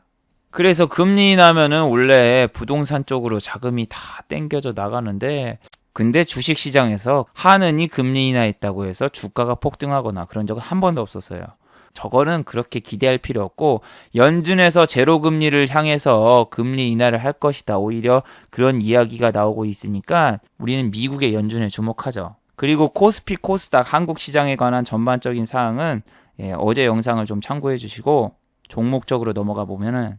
A: 그래서 금리 인하면은 원래 부동산 쪽으로 자금이 다 땡겨져 나가는데, 근데 주식시장에서 하느니 금리 인하했다고 해서 주가가 폭등하거나 그런 적은 한 번도 없었어요. 저거는 그렇게 기대할 필요 없고, 연준에서 제로 금리를 향해서 금리 인하를 할 것이다, 오히려 그런 이야기가 나오고 있으니까 우리는 미국의 연준에 주목하죠. 그리고 코스피 코스닥 한국 시장에 관한 전반적인 사항은 어제 영상을 좀 참고해 주시고 종목적으로 넘어가 보면은,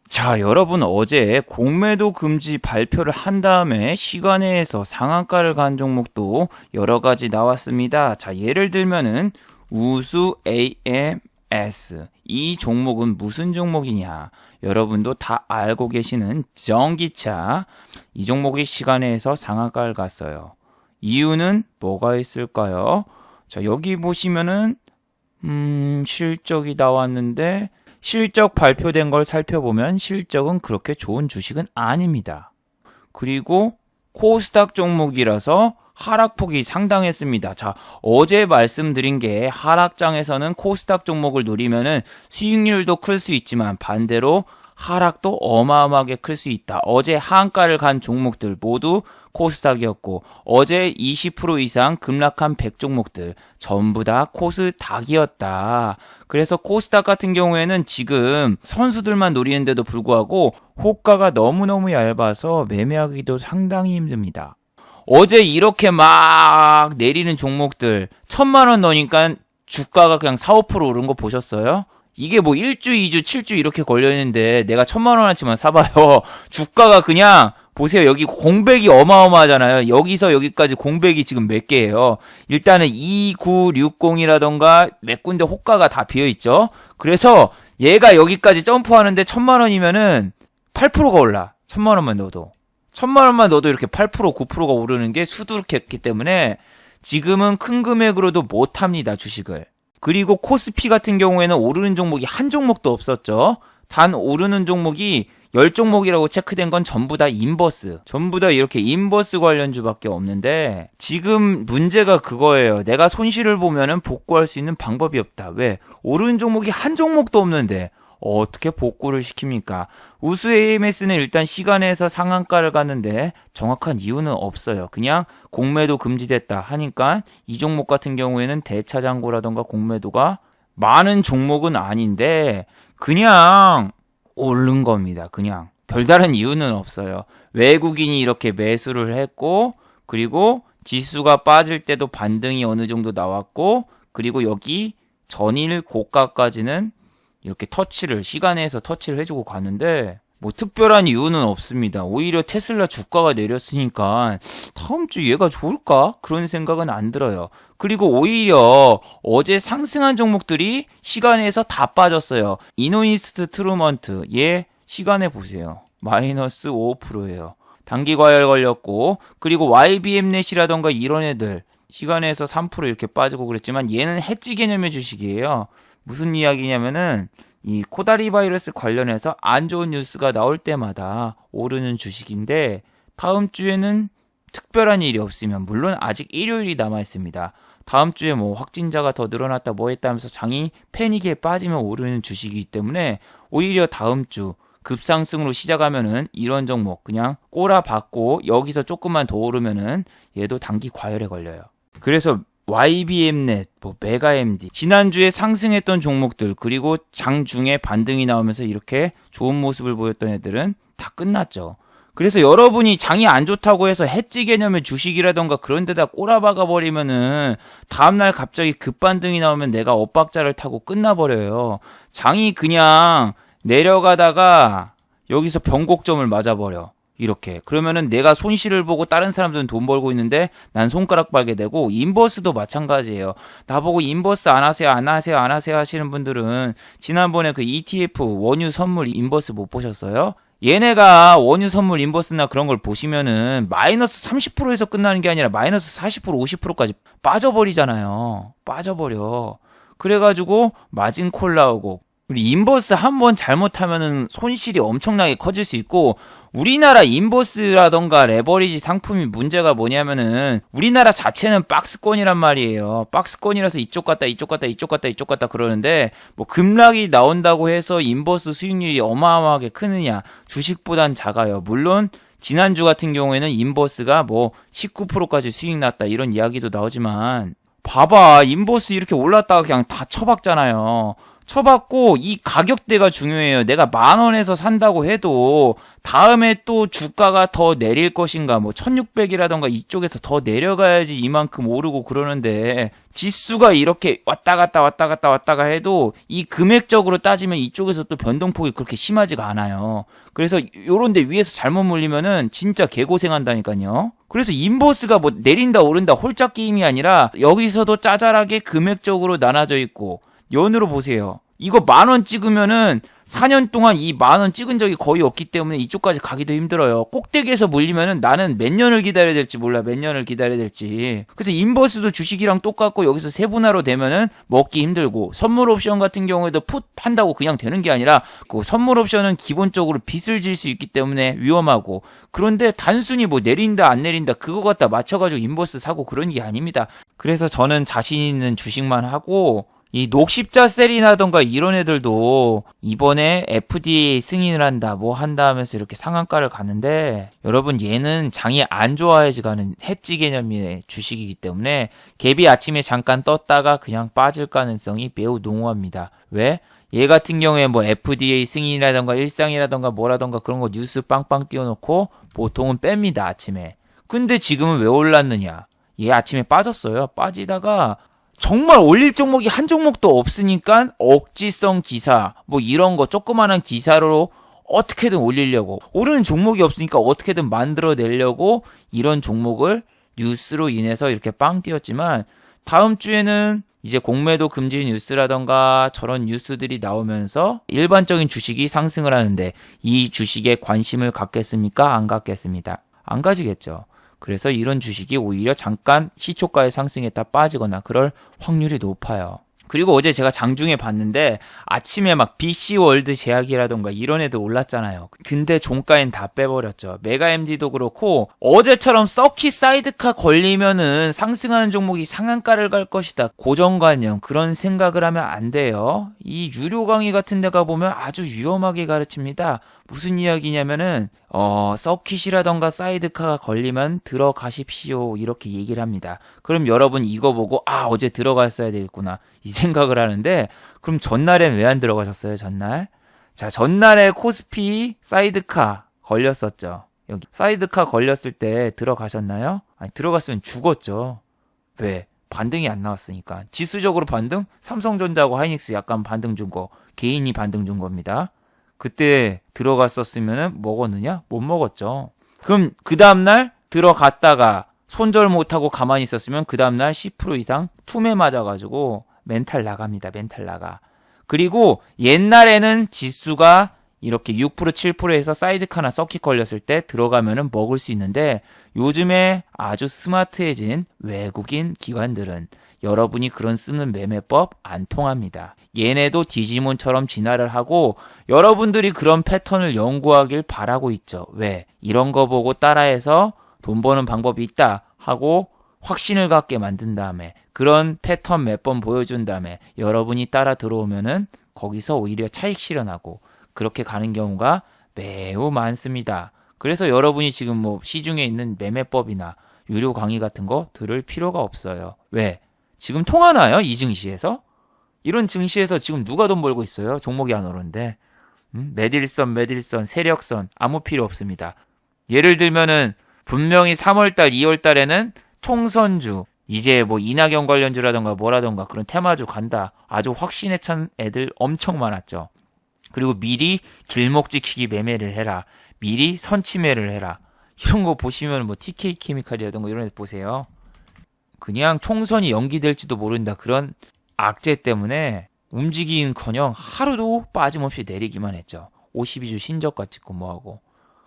A: 자, 여러분, 어제 공매도 금지 발표를 한 다음에 시간외에서 상한가를 간 종목도 여러 가지 나왔습니다. 자, 예를 들면은 우수 AMS, 이 종목은 무슨 종목이냐? 여러분도 다 알고 계시는 전기차. 이 종목이 시간에서 상한가를 갔어요. 이유는 뭐가 있을까요? 자, 여기 보시면은 실적이 나왔는데, 실적 발표된 걸 살펴보면 실적은 그렇게 좋은 주식은 아닙니다. 그리고 코스닥 종목이라서 하락폭이 상당했습니다. 자, 어제 말씀드린 게 하락장에서는 코스닥 종목을 노리면은 수익률도 클 수 있지만 반대로 하락도 어마어마하게 클 수 있다. 어제 하한가를 간 종목들 모두 코스닥이었고, 어제 20% 이상 급락한 100종목들 전부 다 코스닥이었다. 그래서 코스닥 같은 경우에는 지금 선수들만 노리는데도 불구하고 호가가 너무너무 얇아서 매매하기도 상당히 힘듭니다. 어제 이렇게 막 내리는 종목들 1000만원 넣으니까 주가가 그냥 4, 5% 오른 거 보셨어요? 이게 뭐 1주, 2주, 7주 이렇게 걸려있는데 내가 1000만원어치만 사봐요. 주가가 그냥 보세요. 여기 공백이 어마어마하잖아요. 여기서 여기까지 공백이 지금 몇 개예요. 일단은 2960이라던가 몇 군데 호가가 다 비어있죠. 그래서 얘가 여기까지 점프하는데 1000만원이면은 8%가 올라. 1000만원만 넣어도. 1000만원만 넣어도 이렇게 8%, 9%가 오르는 게 수두룩했기 때문에 지금은 큰 금액으로도 못합니다, 주식을. 그리고 코스피 같은 경우에는 오르는 종목이 한 종목도 없었죠. 단 오르는 종목이 10종목이라고 체크된 건 전부 다 인버스. 전부 다 이렇게 인버스 관련주밖에 없는데, 지금 문제가 그거예요. 내가 손실을 보면은 복구할 수 있는 방법이 없다. 왜? 오르는 종목이 한 종목도 없는데 어떻게 복구를 시킵니까? 우수 AMS는 일단 시간에서 상한가를 갔는데 정확한 이유는 없어요. 그냥 공매도 금지됐다 하니까 이 종목 같은 경우에는 대차장고라던가 공매도가 많은 종목은 아닌데 그냥 오른 겁니다. 그냥 별다른 이유는 없어요. 외국인이 이렇게 매수를 했고, 그리고 지수가 빠질 때도 반등이 어느 정도 나왔고, 그리고 여기 전일 고가까지는 이렇게 시간에서 터치를 해주고 가는데 뭐 특별한 이유는 없습니다. 오히려 테슬라 주가가 내렸으니까 다음 주 얘가 좋을까? 그런 생각은 안 들어요. 그리고 오히려 어제 상승한 종목들이 시간에서 다 빠졌어요. 이노이스트 트루먼트, 얘 시간에 보세요. 마이너스 5%예요. 단기 과열 걸렸고, 그리고 YBM넷이라던가 이런 애들 시간에서 3% 이렇게 빠지고 그랬지만 얘는 해지 개념의 주식이에요. 무슨 이야기냐면은 이 코다리 바이러스 관련해서 안 좋은 뉴스가 나올 때마다 오르는 주식인데, 다음 주에는 특별한 일이 없으면, 물론 아직 일요일이 남아 있습니다. 다음 주에 뭐 확진자가 더 늘어났다 뭐 했다 하면서 장이 패닉에 빠지면 오르는 주식이기 때문에 오히려 다음 주 급상승으로 시작하면은 이런 종목 그냥 꼬라박고 여기서 조금만 더 오르면은 얘도 단기 과열에 걸려요. 그래서 YBM넷, 뭐 메가MD 지난주에 상승했던 종목들 그리고 장중에 반등이 나오면서 이렇게 좋은 모습을 보였던 애들은 다 끝났죠. 그래서 여러분이 장이 안 좋다고 해서 해지 개념의 주식이라던가 그런 데다 꼬라박아 버리면은 다음날 갑자기 급반등이 나오면 내가 엇박자를 타고 끝나버려요. 장이 그냥 내려가다가 여기서 변곡점을 맞아버려. 이렇게. 그러면은 내가 손실을 보고 다른 사람들은 돈 벌고 있는데 난 손가락 빨게 되고 인버스도 마찬가지예요. 나보고 인버스 안 하세요, 안 하세요, 안 하세요 하시는 분들은 지난번에 그 ETF 원유 선물 인버스 못 보셨어요? 얘네가 원유 선물 인버스나 그런 걸 보시면은 마이너스 30%에서 끝나는 게 아니라 마이너스 40%, 50%까지 빠져버리잖아요. 빠져버려. 그래가지고 마진 콜 나오고 우리 인버스 한번 잘못하면은 손실이 엄청나게 커질 수 있고 우리나라 인버스라던가 레버리지 상품이 문제가 뭐냐면은 우리나라 자체는 박스권이란 말이에요. 박스권이라서 이쪽 갔다 이쪽 갔다 이쪽 갔다 이쪽 갔다 그러는데 뭐 급락이 나온다고 해서 인버스 수익률이 어마어마하게 크느냐? 주식보단 작아요. 물론 지난주 같은 경우에는 인버스가 뭐 19%까지 수익 났다 이런 이야기도 나오지만 봐봐 인버스 이렇게 올랐다가 그냥 다 쳐박잖아요. 쳐봤고 이 가격대가 중요해요. 내가 10,000원에서 산다고 해도 다음에 또 주가가 더 내릴 것인가 뭐 1600이라던가 이쪽에서 더 내려가야지 이만큼 오르고 그러는데 지수가 이렇게 왔다 갔다 해도 이 금액적으로 따지면 이쪽에서 또 변동폭이 그렇게 심하지가 않아요. 그래서 요런데 위에서 잘못 물리면은 진짜 개고생한다니까요. 그래서 인버스가 뭐 내린다 오른다 홀짝 게임이 아니라 여기서도 짜잘하게 금액적으로 나눠져 있고 연으로 보세요. 이거 10,000원 찍으면은 4년 동안 이 10,000원 찍은 적이 거의 없기 때문에 이쪽까지 가기도 힘들어요. 꼭대기에서 물리면은 나는 몇 년을 기다려야 될지 몰라. 몇 년을 기다려야 될지. 그래서 인버스도 주식이랑 똑같고 여기서 세분화로 되면은 먹기 힘들고 선물 옵션 같은 경우에도 풋 한다고 그냥 되는 게 아니라 그 선물 옵션은 기본적으로 빚을 질 수 있기 때문에 위험하고 그런데 단순히 뭐 내린다 안 내린다 그거 갖다 맞춰가지고 인버스 사고 그런 게 아닙니다. 그래서 저는 자신 있는 주식만 하고 이 녹십자 셀이라던가 이런 애들도 이번에 FDA 승인을 한다 뭐 한다 하면서 이렇게 상한가를 가는데 여러분 얘는 장이 안 좋아야지 가는 해지 개념의 주식이기 때문에 갭이 아침에 잠깐 떴다가 그냥 빠질 가능성이 매우 농후합니다. 왜? 얘 같은 경우에 뭐 FDA 승인이라던가 일상이라던가 뭐라던가 그런 거 뉴스 빵빵 띄워놓고 보통은 뺍니다 아침에. 근데 지금은 왜 올랐느냐? 얘 아침에 빠졌어요. 빠지다가 정말 올릴 종목이 한 종목도 없으니까 억지성 기사 뭐 이런 거 조그마한 기사로 어떻게든 올리려고 오르는 종목이 없으니까 어떻게든 만들어내려고 이런 종목을 뉴스로 인해서 이렇게 빵 띄웠지만 다음 주에는 이제 공매도 금지 뉴스라던가 저런 뉴스들이 나오면서 일반적인 주식이 상승을 하는데 이 주식에 관심을 갖겠습니까? 안 갖겠습니다. 안 가지겠죠. 그래서 이런 주식이 오히려 잠깐 시초가에 상승했다 빠지거나 그럴 확률이 높아요. 그리고 어제 제가 장중에 봤는데 아침에 막 BC월드 제약이라던가 이런 애들 올랐잖아요. 근데 종가엔 다 빼버렸죠. 메가MD도 그렇고 어제처럼 서킷 사이드카 걸리면은 상승하는 종목이 상한가를 갈 것이다. 고정관념 그런 생각을 하면 안 돼요. 이 유료 강의 같은 데 가보면 아주 위험하게 가르칩니다. 무슨 이야기냐면은 서킷이라던가 사이드카가 걸리면 들어가십시오 이렇게 얘기를 합니다. 그럼 여러분 이거 보고 어제 들어갔어야 되겠구나 이 생각을 하는데 그럼 전날엔 왜 안 들어가셨어요? 전날? 자, 전날에 코스피 사이드카 걸렸었죠. 여기 사이드카 걸렸을 때 들어가셨나요? 아니 들어갔으면 죽었죠. 왜? 반등이 안 나왔으니까. 지수적으로 반등? 삼성전자하고 하이닉스 약간 반등 준 거 개인이 반등 준 겁니다. 그때 들어갔었으면 먹었느냐? 못 먹었죠. 그럼 그 다음날 들어갔다가 손절 못하고 가만히 있었으면 그 다음날 10% 이상 투매 맞아가지고 멘탈 나갑니다. 멘탈 나가. 그리고 옛날에는 지수가 이렇게 6% 7%에서 사이드카나 서킷 걸렸을 때 들어가면은 먹을 수 있는데 요즘에 아주 스마트해진 외국인 기관들은 여러분이 그런 쓰는 매매법 안 통합니다. 얘네도 디지몬처럼 진화를 하고 여러분들이 그런 패턴을 연구하길 바라고 있죠. 왜? 이런 거 보고 따라해서 돈 버는 방법이 있다 하고 확신을 갖게 만든 다음에 그런 패턴 몇 번 보여준 다음에 여러분이 따라 들어오면은 거기서 오히려 차익 실현하고 그렇게 가는 경우가 매우 많습니다. 그래서 여러분이 지금 뭐 시중에 있는 매매법이나 유료 강의 같은 거 들을 필요가 없어요. 왜? 지금 통하나요? 이 증시에서? 이런 증시에서 지금 누가 돈 벌고 있어요? 종목이 안 오르는데. 매딜선, 세력선 아무 필요 없습니다. 예를 들면은 분명히 3월달, 2월달에는 총선주, 이제 뭐 이낙연 관련주라던가 뭐라던가 그런 테마주 간다. 아주 확신에 찬 애들 엄청 많았죠. 그리고 미리 길목 지키기 매매를 해라. 미리 선침매를 해라. 이런 거 보시면 뭐 TK 케미칼이라던가 이런 애 보세요. 그냥 총선이 연기될지도 모른다. 그런 악재 때문에 움직이는커녕 하루도 빠짐없이 내리기만 했죠. 52주 신저가 찍고 뭐하고.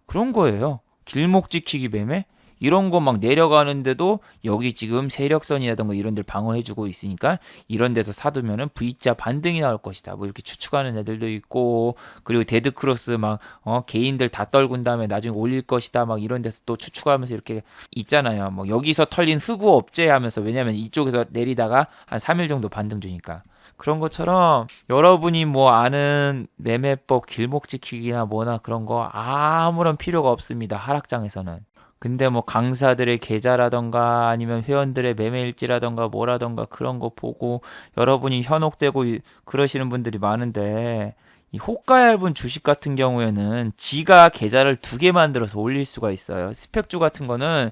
A: 그런 거예요. 길목 지키기 매매? 이런 거 막 내려가는데도 여기 지금 세력선이라던가 이런 데를 방어해주고 있으니까 이런 데서 사두면은 V자 반등이 나올 것이다. 뭐 이렇게 추측하는 애들도 있고, 그리고 데드크로스 막, 개인들 다 떨군 다음에 나중에 올릴 것이다. 막 이런 데서 또 추측하면서 이렇게 있잖아요. 뭐 여기서 털린 흑우 업체 하면서, 왜냐면 이쪽에서 내리다가 한 3일 정도 반등 주니까. 그런 것처럼 여러분이 뭐 아는 매매법, 길목 지키기나 뭐나 그런 거 아무런 필요가 없습니다. 하락장에서는. 근데 뭐 강사들의 계좌라던가 아니면 회원들의 매매일지라던가 뭐라던가 그런 거 보고 여러분이 현혹되고 그러시는 분들이 많은데, 이 호가 얇은 주식 같은 경우에는 지가 계좌를 2개 만들어서 올릴 수가 있어요. 스펙주 같은 거는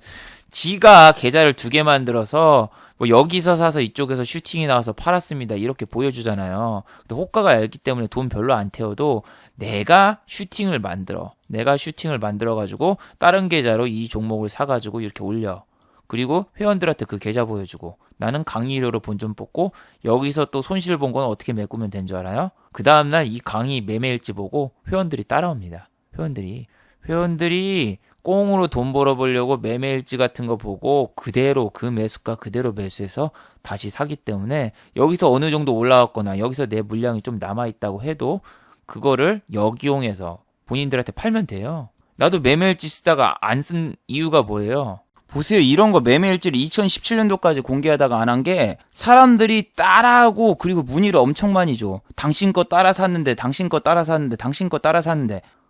A: 지가 계좌를 2개 만들어서 뭐 여기서 사서 이쪽에서 슈팅이 나와서 팔았습니다. 이렇게 보여주잖아요. 근데 호가가 얇기 때문에 돈 별로 안 태워도 내가 슈팅을 만들어가지고 다른 계좌로 이 종목을 사가지고 이렇게 올려. 그리고 회원들한테 그 계좌 보여주고 나는 강의료로 본전 뽑고 여기서 또 손실 본 건 어떻게 메꾸면 된 줄 알아요? 그 다음날 이 강의 매매일지 보고 회원들이 따라옵니다. 회원들이 꽁으로 돈 벌어보려고 매매일지 같은 거 보고 그대로 그 매수가 그대로 매수해서 다시 사기 때문에 여기서 어느 정도 올라왔거나 여기서 내 물량이 좀 남아있다고 해도 그거를 역이용해서 본인들한테 팔면 돼요. 나도 매매일지 쓰다가 안 쓴 이유가 뭐예요? 보세요. 이런 거 매매일지를 2017년도까지 공개하다가 안 한 게 사람들이 따라하고 그리고 문의를 엄청 많이 줘. 당신 거 따라 샀는데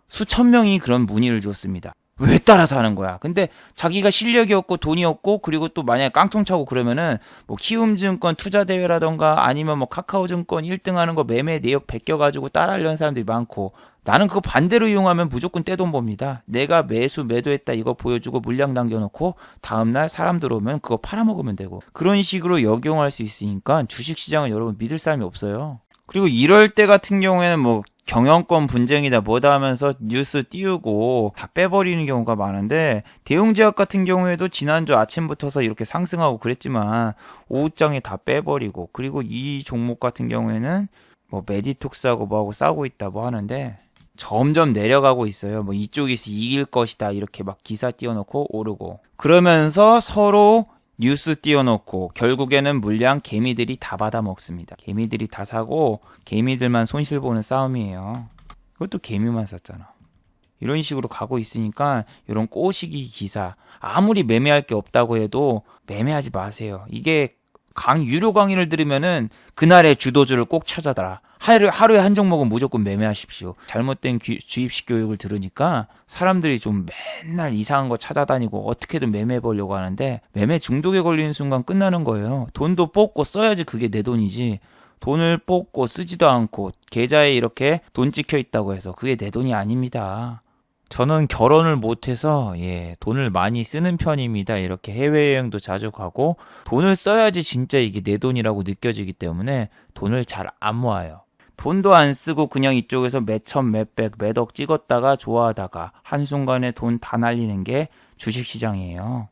A: 수천 명이 그런 문의를 줬습니다. 왜 따라서 하는 거야? 근데 자기가 실력이 없고 돈이 없고 그리고 또 만약에 깡통 차고 그러면은 뭐 키움증권 투자대회라던가 아니면 뭐 카카오증권 1등 하는 거 매매 내역 베껴가지고 따라하려는 사람들이 많고, 나는 그거 반대로 이용하면 무조건 떼돈 법니다. 내가 매도했다 이거 보여주고 물량 남겨놓고 다음날 사람 들어오면 그거 팔아먹으면 되고, 그런 식으로 역용할 수 있으니까 주식시장은 여러분 믿을 사람이 없어요. 그리고 이럴 때 같은 경우에는 뭐 경영권 분쟁이다 뭐다 하면서 뉴스 띄우고 다 빼버리는 경우가 많은데, 대웅제약 같은 경우에도 지난주 아침부터서 이렇게 상승하고 그랬지만 오후장에 다 빼버리고, 그리고 이 종목 같은 경우에는 뭐 메디톡스하고 뭐하고 싸우고 있다 뭐 하는데 점점 내려가고 있어요. 뭐 이쪽에서 이길 것이다 이렇게 막 기사 띄워놓고 오르고, 그러면서 서로 뉴스 띄워놓고 결국에는 물량 개미들이 다 받아먹습니다. 개미들이 다 사고 개미들만 손실 보는 싸움이에요. 그것도 개미만 샀잖아. 이런 식으로 가고 있으니까 이런 꼬시기 기사, 아무리 매매할 게 없다고 해도 매매하지 마세요. 이게 유료 강의를 들으면은 그날의 주도주를 꼭 찾아달라. 하루에 한 종목은 무조건 매매하십시오. 잘못된 주입식 교육을 들으니까 사람들이 좀 맨날 이상한 거 찾아다니고 어떻게든 매매해 보려고 하는데, 매매 중독에 걸리는 순간 끝나는 거예요. 돈도 뽑고 써야지 그게 내 돈이지. 돈을 뽑고 쓰지도 않고 계좌에 이렇게 돈 찍혀 있다고 해서 그게 내 돈이 아닙니다. 저는 결혼을 못해서 돈을 많이 쓰는 편입니다. 이렇게 해외여행도 자주 가고 돈을 써야지 진짜 이게 내 돈이라고 느껴지기 때문에 돈을 잘 안 모아요. 돈도 안 쓰고 그냥 이쪽에서 몇천, 몇백, 몇억 찍었다가 좋아하다가 한순간에 돈 다 날리는 게 주식시장이에요.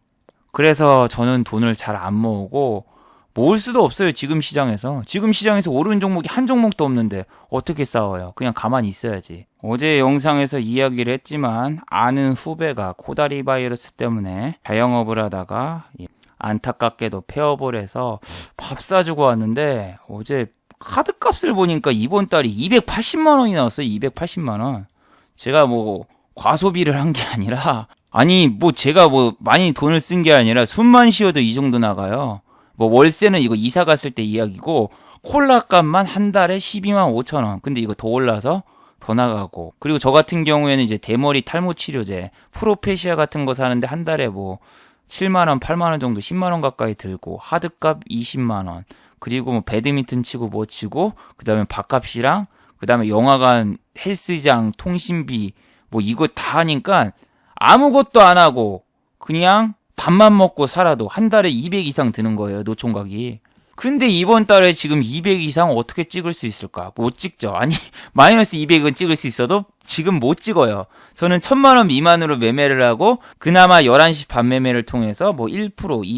A: 그래서 저는 돈을 잘 안 모으고 모을 수도 없어요. 지금 시장에서 오르는 종목이 한 종목도 없는데 어떻게 싸워요? 그냥 가만히 있어야지. 어제 영상에서 이야기를 했지만 아는 후배가 코다리 바이러스 때문에 자영업을 하다가 안타깝게도 폐업을 해서 밥 사주고 왔는데, 어제 카드값을 보니까 이번 달이 280만 원이 나왔어요. 280만 원. 제가 뭐 과소비를 한 게 아니라 아니, 뭐 제가 뭐 많이 돈을 쓴 게 아니라 숨만 쉬어도 이 정도 나가요. 뭐 월세는 이거 이사 갔을 때 이야기고 콜라 값만 한 달에 12만 5천 원. 근데 이거 더 올라서 더 나가고. 그리고 저 같은 경우에는 이제 대머리 탈모 치료제, 프로페시아 같은 거 사는데 한 달에 뭐 7만 원, 8만 원 정도 10만 원 가까이 들고 하드값 20만 원. 그리고 뭐 배드민턴 치고 뭐 치고 그다음에 밥값이랑 그다음에 영화관, 헬스장, 통신비 뭐 이거 다 하니까 아무것도 안 하고 그냥 밥만 먹고 살아도 한 달에 200 이상 드는 거예요, 노총각이. 근데 이번 달에 지금 200 이상 어떻게 찍을 수 있을까? 못 찍죠. 아니, 마이너스 200은 찍을 수 있어도 지금 못 찍어요. 저는 1000만 원 미만으로 매매를 하고 그나마 11시 반 매매를 통해서 뭐 1%,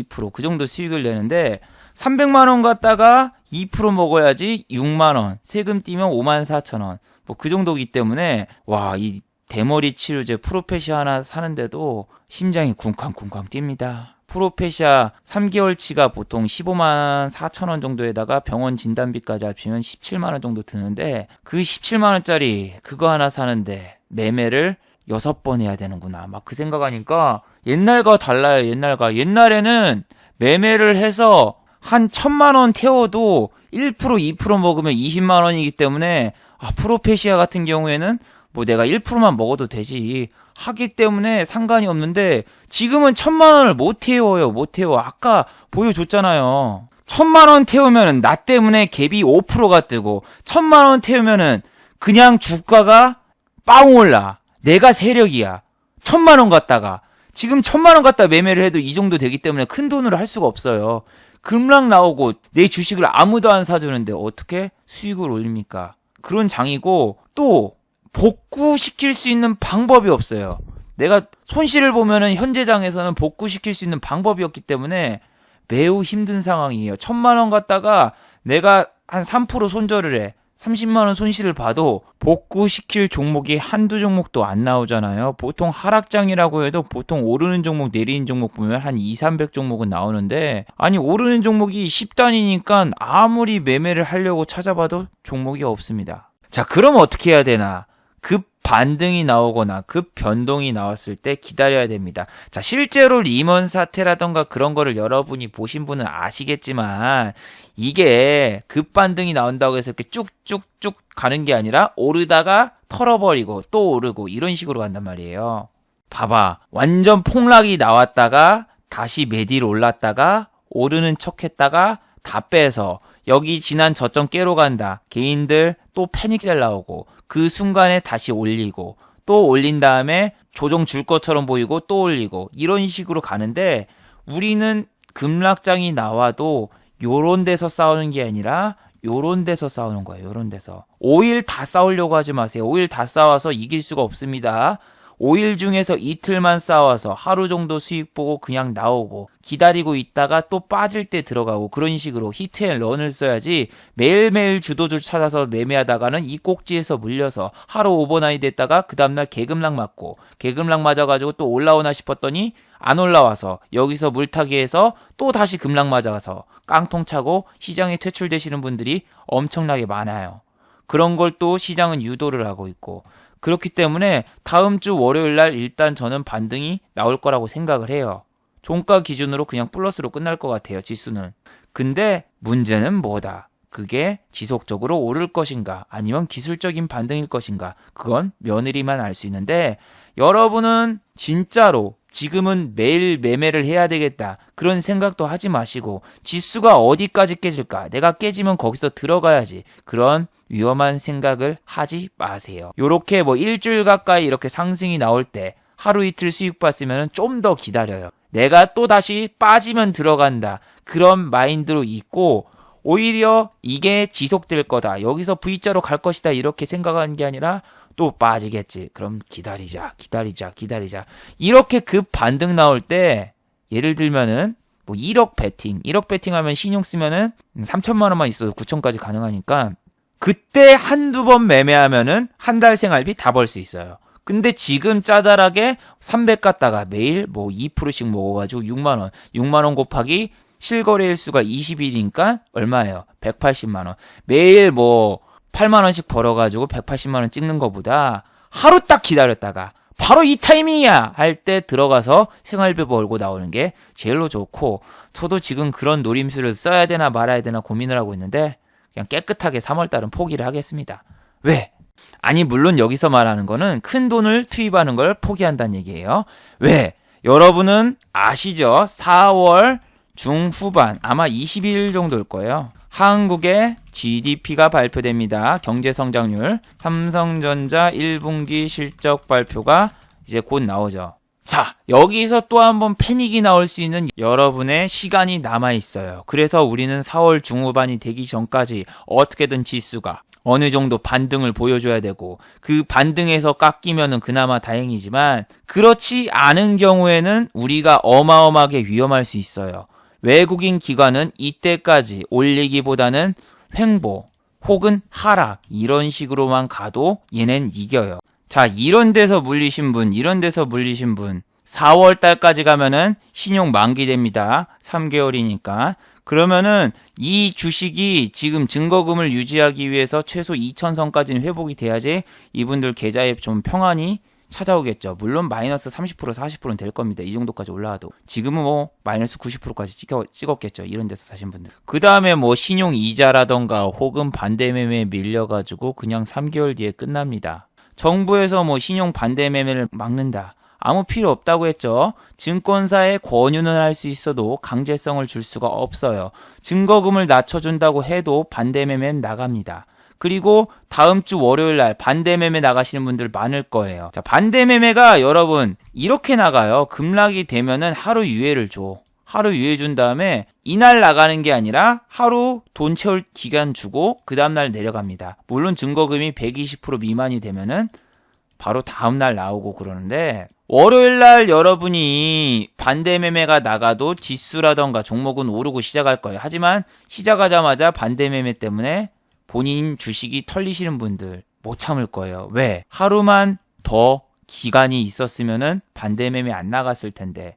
A: 2% 그 정도 수익을 내는데 300만 원 갖다가 2% 먹어야지 6만 원, 세금 띄면 5만 4천 원. 뭐 그 정도기 때문에 와, 이 대머리 치료제 프로페시아 하나 사는데도 심장이 쿵쾅쿵쾅 뜁니다. 프로페시아 3개월치가 보통 15만 4천 원 정도에다가 병원 진단비까지 합치면 17만 원 정도 드는데 그 17만 원짜리 그거 하나 사는데 매매를 6번 해야 되는구나. 막 그 생각하니까 옛날과 달라요. 옛날에는 매매를 해서 한 1000만 원 태워도 1%, 2% 먹으면 20만 원이기 때문에 프로페시아 같은 경우에는 뭐 내가 1%만 먹어도 되지 하기 때문에 상관이 없는데 지금은 1000만 원을 못 태워요. 아까 보여줬잖아요. 1000만 원 태우면은 나 때문에 갭이 5%가 뜨고 1000만 원 태우면은 그냥 주가가 빵 올라. 내가 세력이야. 1000만 원 갖다가 지금 1000만 원 갖다 매매를 해도 이 정도 되기 때문에 큰 돈으로 할 수가 없어요. 급락 나오고 내 주식을 아무도 안 사주는데 어떻게 수익을 올립니까? 그런 장이고 또 복구시킬 수 있는 방법이 없어요. 내가 손실을 보면은 현재장에서는 복구시킬 수 있는 방법이 없기 때문에 매우 힘든 상황이에요. 1000만 원 갖다가 내가 한 3% 손절을 해. 30만 원 손실을 봐도 복구시킬 종목이 한두 종목도 안 나오잖아요. 보통 하락장이라고 해도 보통 오르는 종목, 내리는 종목 보면 한 2, 300 종목은 나오는데 아니 오르는 종목이 10단이니까 아무리 매매를 하려고 찾아봐도 종목이 없습니다. 자, 그럼 어떻게 해야 되나? 급 반등이 나오거나 급 변동이 나왔을 때 기다려야 됩니다. 자, 실제로 리먼 사태라던가 그런 거를 여러분이 보신 분은 아시겠지만 이게 급 반등이 나온다고 해서 이렇게 쭉쭉쭉 가는 게 아니라 오르다가 털어버리고 또 오르고 이런 식으로 간단 말이에요. 봐봐. 완전 폭락이 나왔다가 다시 매딜 올랐다가 오르는 척 했다가 다 빼서 여기 지난 저점 깨러 간다. 개인들 또 패닉셀 나오고 그 순간에 다시 올리고 또 올린 다음에 조정 줄 것처럼 보이고 또 올리고 이런 식으로 가는데 우리는 급락장이 나와도 요런 데서 싸우는 게 아니라 요런 데서 싸우는 거예요. 요런 데서. 5일 다 싸우려고 하지 마세요. 5일 다 싸워서 이길 수가 없습니다. 5일 중에서 이틀만 싸워서 하루 정도 수익 보고 그냥 나오고 기다리고 있다가 또 빠질 때 들어가고 그런 식으로 히트앤런을 써야지 매일매일 주도주 찾아서 매매하다가는 이 꼭지에서 물려서 하루 오버나잇 됐다가 그 다음날 개급락 맞고 개급락 맞아가지고 또 올라오나 싶었더니 안 올라와서 여기서 물타기해서 또 다시 급락 맞아서 깡통 차고 시장에 퇴출되시는 분들이 엄청나게 많아요. 그런 걸 또 시장은 유도를 하고 있고 그렇기 때문에 다음 주 월요일 날 일단 저는 반등이 나올 거라고 생각을 해요. 종가 기준으로 그냥 플러스로 끝날 것 같아요, 지수는. 근데 문제는 뭐다? 그게 지속적으로 오를 것인가 아니면 기술적인 반등일 것인가 그건 며느리만 알 수 있는데 여러분은 진짜로 지금은 매일 매매를 해야 되겠다 그런 생각도 하지 마시고 지수가 어디까지 깨질까 내가 깨지면 거기서 들어가야지 그런 위험한 생각을 하지 마세요. 요렇게 뭐 일주일 가까이 이렇게 상승이 나올 때 하루 이틀 수익 봤으면 좀 더 기다려요. 내가 또 다시 빠지면 들어간다 그런 마인드로 있고 오히려 이게 지속될 거다 여기서 V자로 갈 것이다 이렇게 생각하는 게 아니라 또 빠지겠지 그럼 기다리자 이렇게 급 반등 나올 때 예를 들면은 뭐 1억 베팅하면 신용 쓰면은 3천만 원만 있어도 9천까지 가능하니까 그때 한두 번 매매하면은 한 달 생활비 다 벌 수 있어요. 근데 지금 짜잘하게 300 갖다가 매일 뭐 2%씩 먹어가지고 6만 원 곱하기 실거래일 수가 20일이니까 얼마예요? 180만 원. 매일 뭐 8만 원씩 벌어가지고 180만 원 찍는 것보다 하루 딱 기다렸다가 바로 이 타이밍이야 할 때 들어가서 생활비 벌고 나오는 게 제일로 좋고, 저도 지금 그런 노림수를 써야 되나 말아야 되나 고민을 하고 있는데 그냥 깨끗하게 3월달은 포기를 하겠습니다. 왜? 아니 물론 여기서 말하는 거는 큰 돈을 투입하는 걸 포기한다는 얘기예요. 왜? 여러분은 아시죠? 4월 중후반 아마 20일 정도일 거예요. 한국의 GDP가 발표됩니다. 경제성장률, 삼성전자 1분기 실적 발표가 이제 곧 나오죠. 자, 여기서 또 한번 패닉이 나올 수 있는 여러분의 시간이 남아있어요. 그래서 우리는 4월 중후반이 되기 전까지 어떻게든 지수가 어느 정도 반등을 보여줘야 되고, 그 반등에서 깎이면은 그나마 다행이지만 그렇지 않은 경우에는 우리가 어마어마하게 위험할 수 있어요. 외국인 기관은 이때까지 올리기보다는 횡보 혹은 하락 이런 식으로만 가도 얘는 이겨요. 자, 이런 데서 물리신 분 4월 달까지 가면은 신용 만기됩니다. 3개월이니까. 그러면은 이 주식이 지금 증거금을 유지하기 위해서 최소 2,000선까지는 회복이 돼야지 이분들 계좌에 좀 평안이 찾아오겠죠. 물론 마이너스 30% 40%는 될 겁니다. 이 정도까지 올라와도. 지금은 뭐 마이너스 90%까지 찍었겠죠. 이런 데서 사신 분들. 그 다음에 뭐 신용 이자라던가 혹은 반대매매에 밀려가지고 그냥 3개월 뒤에 끝납니다. 정부에서 뭐 신용 반대매매를 막는다. 아무 필요 없다고 했죠. 증권사에 권유는 할 수 있어도 강제성을 줄 수가 없어요. 증거금을 낮춰준다고 해도 반대매매는 나갑니다. 그리고 다음 주 월요일 날 반대매매 나가시는 분들 많을 거예요. 자, 반대매매가 여러분 이렇게 나가요. 급락이 되면은 하루 유예를 줘. 하루 유예 준 다음에 이날 나가는 게 아니라 하루 돈 채울 기간 주고 그 다음날 내려갑니다. 물론 증거금이 120% 미만이 되면은 바로 다음날 나오고 그러는데, 월요일날 여러분이 반대매매가 나가도 지수라던가 종목은 오르고 시작할 거예요. 하지만 시작하자마자 반대매매 때문에 본인 주식이 털리시는 분들 못 참을 거예요. 왜? 하루만 더 기간이 있었으면은 반대매매 안 나갔을 텐데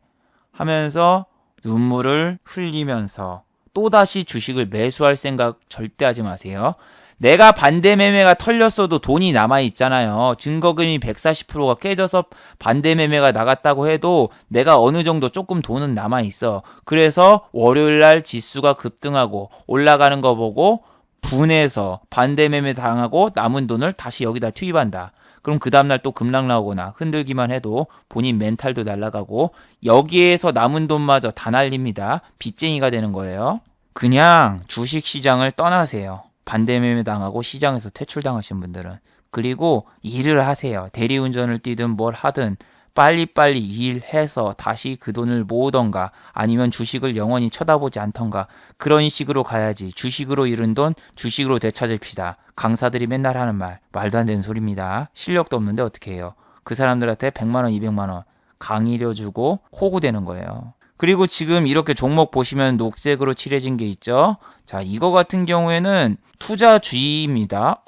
A: 하면서 눈물을 흘리면서 또다시 주식을 매수할 생각 절대 하지 마세요. 내가 반대매매가 털렸어도 돈이 남아있잖아요. 증거금이 140%가 깨져서 반대매매가 나갔다고 해도 내가 어느 정도 조금 돈은 남아있어. 그래서 월요일날 지수가 급등하고 올라가는 거 보고 분해서 반대매매 당하고 남은 돈을 다시 여기다 투입한다. 그럼 그 다음날 또 급락 나오거나 흔들기만 해도 본인 멘탈도 날아가고 여기에서 남은 돈마저 다 날립니다. 빚쟁이가 되는 거예요. 그냥 주식시장을 떠나세요. 반대매매 당하고 시장에서 퇴출당하신 분들은. 그리고 일을 하세요. 대리운전을 뛰든 뭘 하든 빨리빨리 일해서 다시 그 돈을 모으던가 아니면 주식을 영원히 쳐다보지 않던가 그런 식으로 가야지. 주식으로 잃은 돈 주식으로 되찾읍시다. 강사들이 맨날 하는 말도 안 되는 소리입니다. 실력도 없는데 어떻게 해요. 그 사람들한테 100만원 200만원 강의료 주고 호구되는 거예요. 그리고 지금 이렇게 종목 보시면 녹색으로 칠해진 게 있죠. 자, 이거 같은 경우에는 투자주의입니다.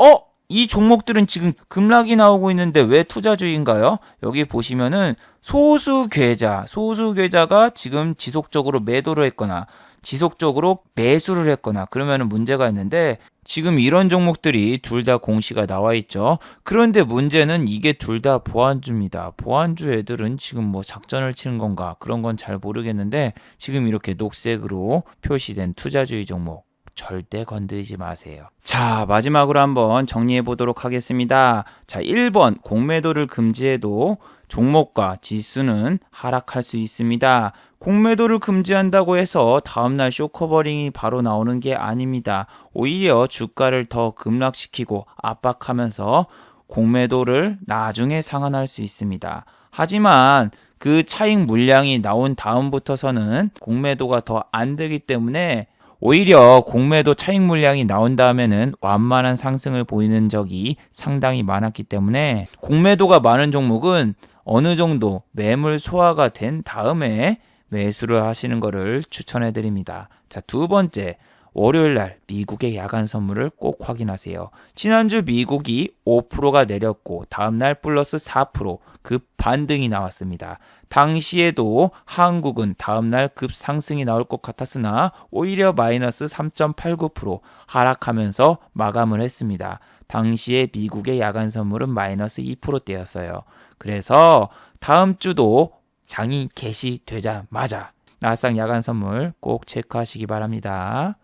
A: 이 종목들은 지금 급락이 나오고 있는데 왜 투자주의인가요? 여기 보시면은 소수 계좌가 지금 지속적으로 매도를 했거나 지속적으로 매수를 했거나 그러면은 문제가 있는데, 지금 이런 종목들이 둘 다 공시가 나와 있죠. 그런데 문제는 이게 둘 다 보안주입니다. 보안주 애들은 지금 뭐 작전을 치는 건가 그런 건 잘 모르겠는데 지금 이렇게 녹색으로 표시된 투자주의 종목 절대 건드리지 마세요. 자, 마지막으로 한번 정리해 보도록 하겠습니다. 자, 1번 공매도를 금지해도 종목과 지수는 하락할 수 있습니다. 공매도를 금지한다고 해서 다음날 쇼커버링이 바로 나오는 게 아닙니다. 오히려 주가를 더 급락시키고 압박하면서 공매도를 나중에 상환할 수 있습니다. 하지만 그 차익 물량이 나온 다음부터서는 공매도가 더 안 되기 때문에 오히려 공매도 차익 물량이 나온 다음에는 완만한 상승을 보이는 적이 상당히 많았기 때문에 공매도가 많은 종목은 어느 정도 매물 소화가 된 다음에 매수를 하시는 것을 추천해 드립니다. 자, 두 번째, 월요일날 미국의 야간 선물을 꼭 확인하세요. 지난주 미국이 5%가 내렸고 다음날 플러스 4% 급 반등이 나왔습니다. 당시에도 한국은 다음날 급 상승이 나올 것 같았으나 오히려 마이너스 3.89% 하락하면서 마감을 했습니다. 당시에 미국의 야간 선물은 마이너스 2%대였어요. 그래서 다음 주도 장이 개시되자마자 나스닥 야간 선물 꼭 체크하시기 바랍니다.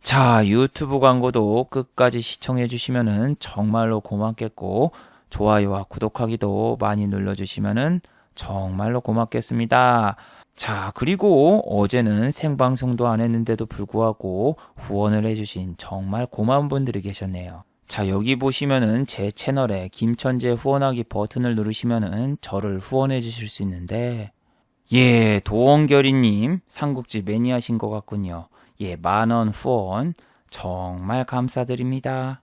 A: 자, 유튜브 광고도 끝까지 시청해 주시면은 정말로 고맙겠고 좋아요와 구독하기도 많이 눌러주시면은 정말로 고맙겠습니다. 자, 그리고 어제는 생방송도 안 했는데도 불구하고 후원을 해주신 정말 고마운 분들이 계셨네요. 자, 여기 보시면은 제 채널에 김천재 후원하기 버튼을 누르시면은 저를 후원해 주실 수 있는데, 예, 도원결이님 삼국지 매니아신 것 같군요. 예, 10,000원 후원 정말 감사드립니다.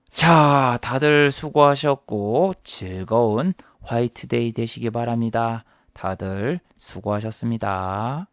A: 자, 다들 수고하셨고 즐거운 화이트데이 되시기 바랍니다. 다들 수고하셨습니다.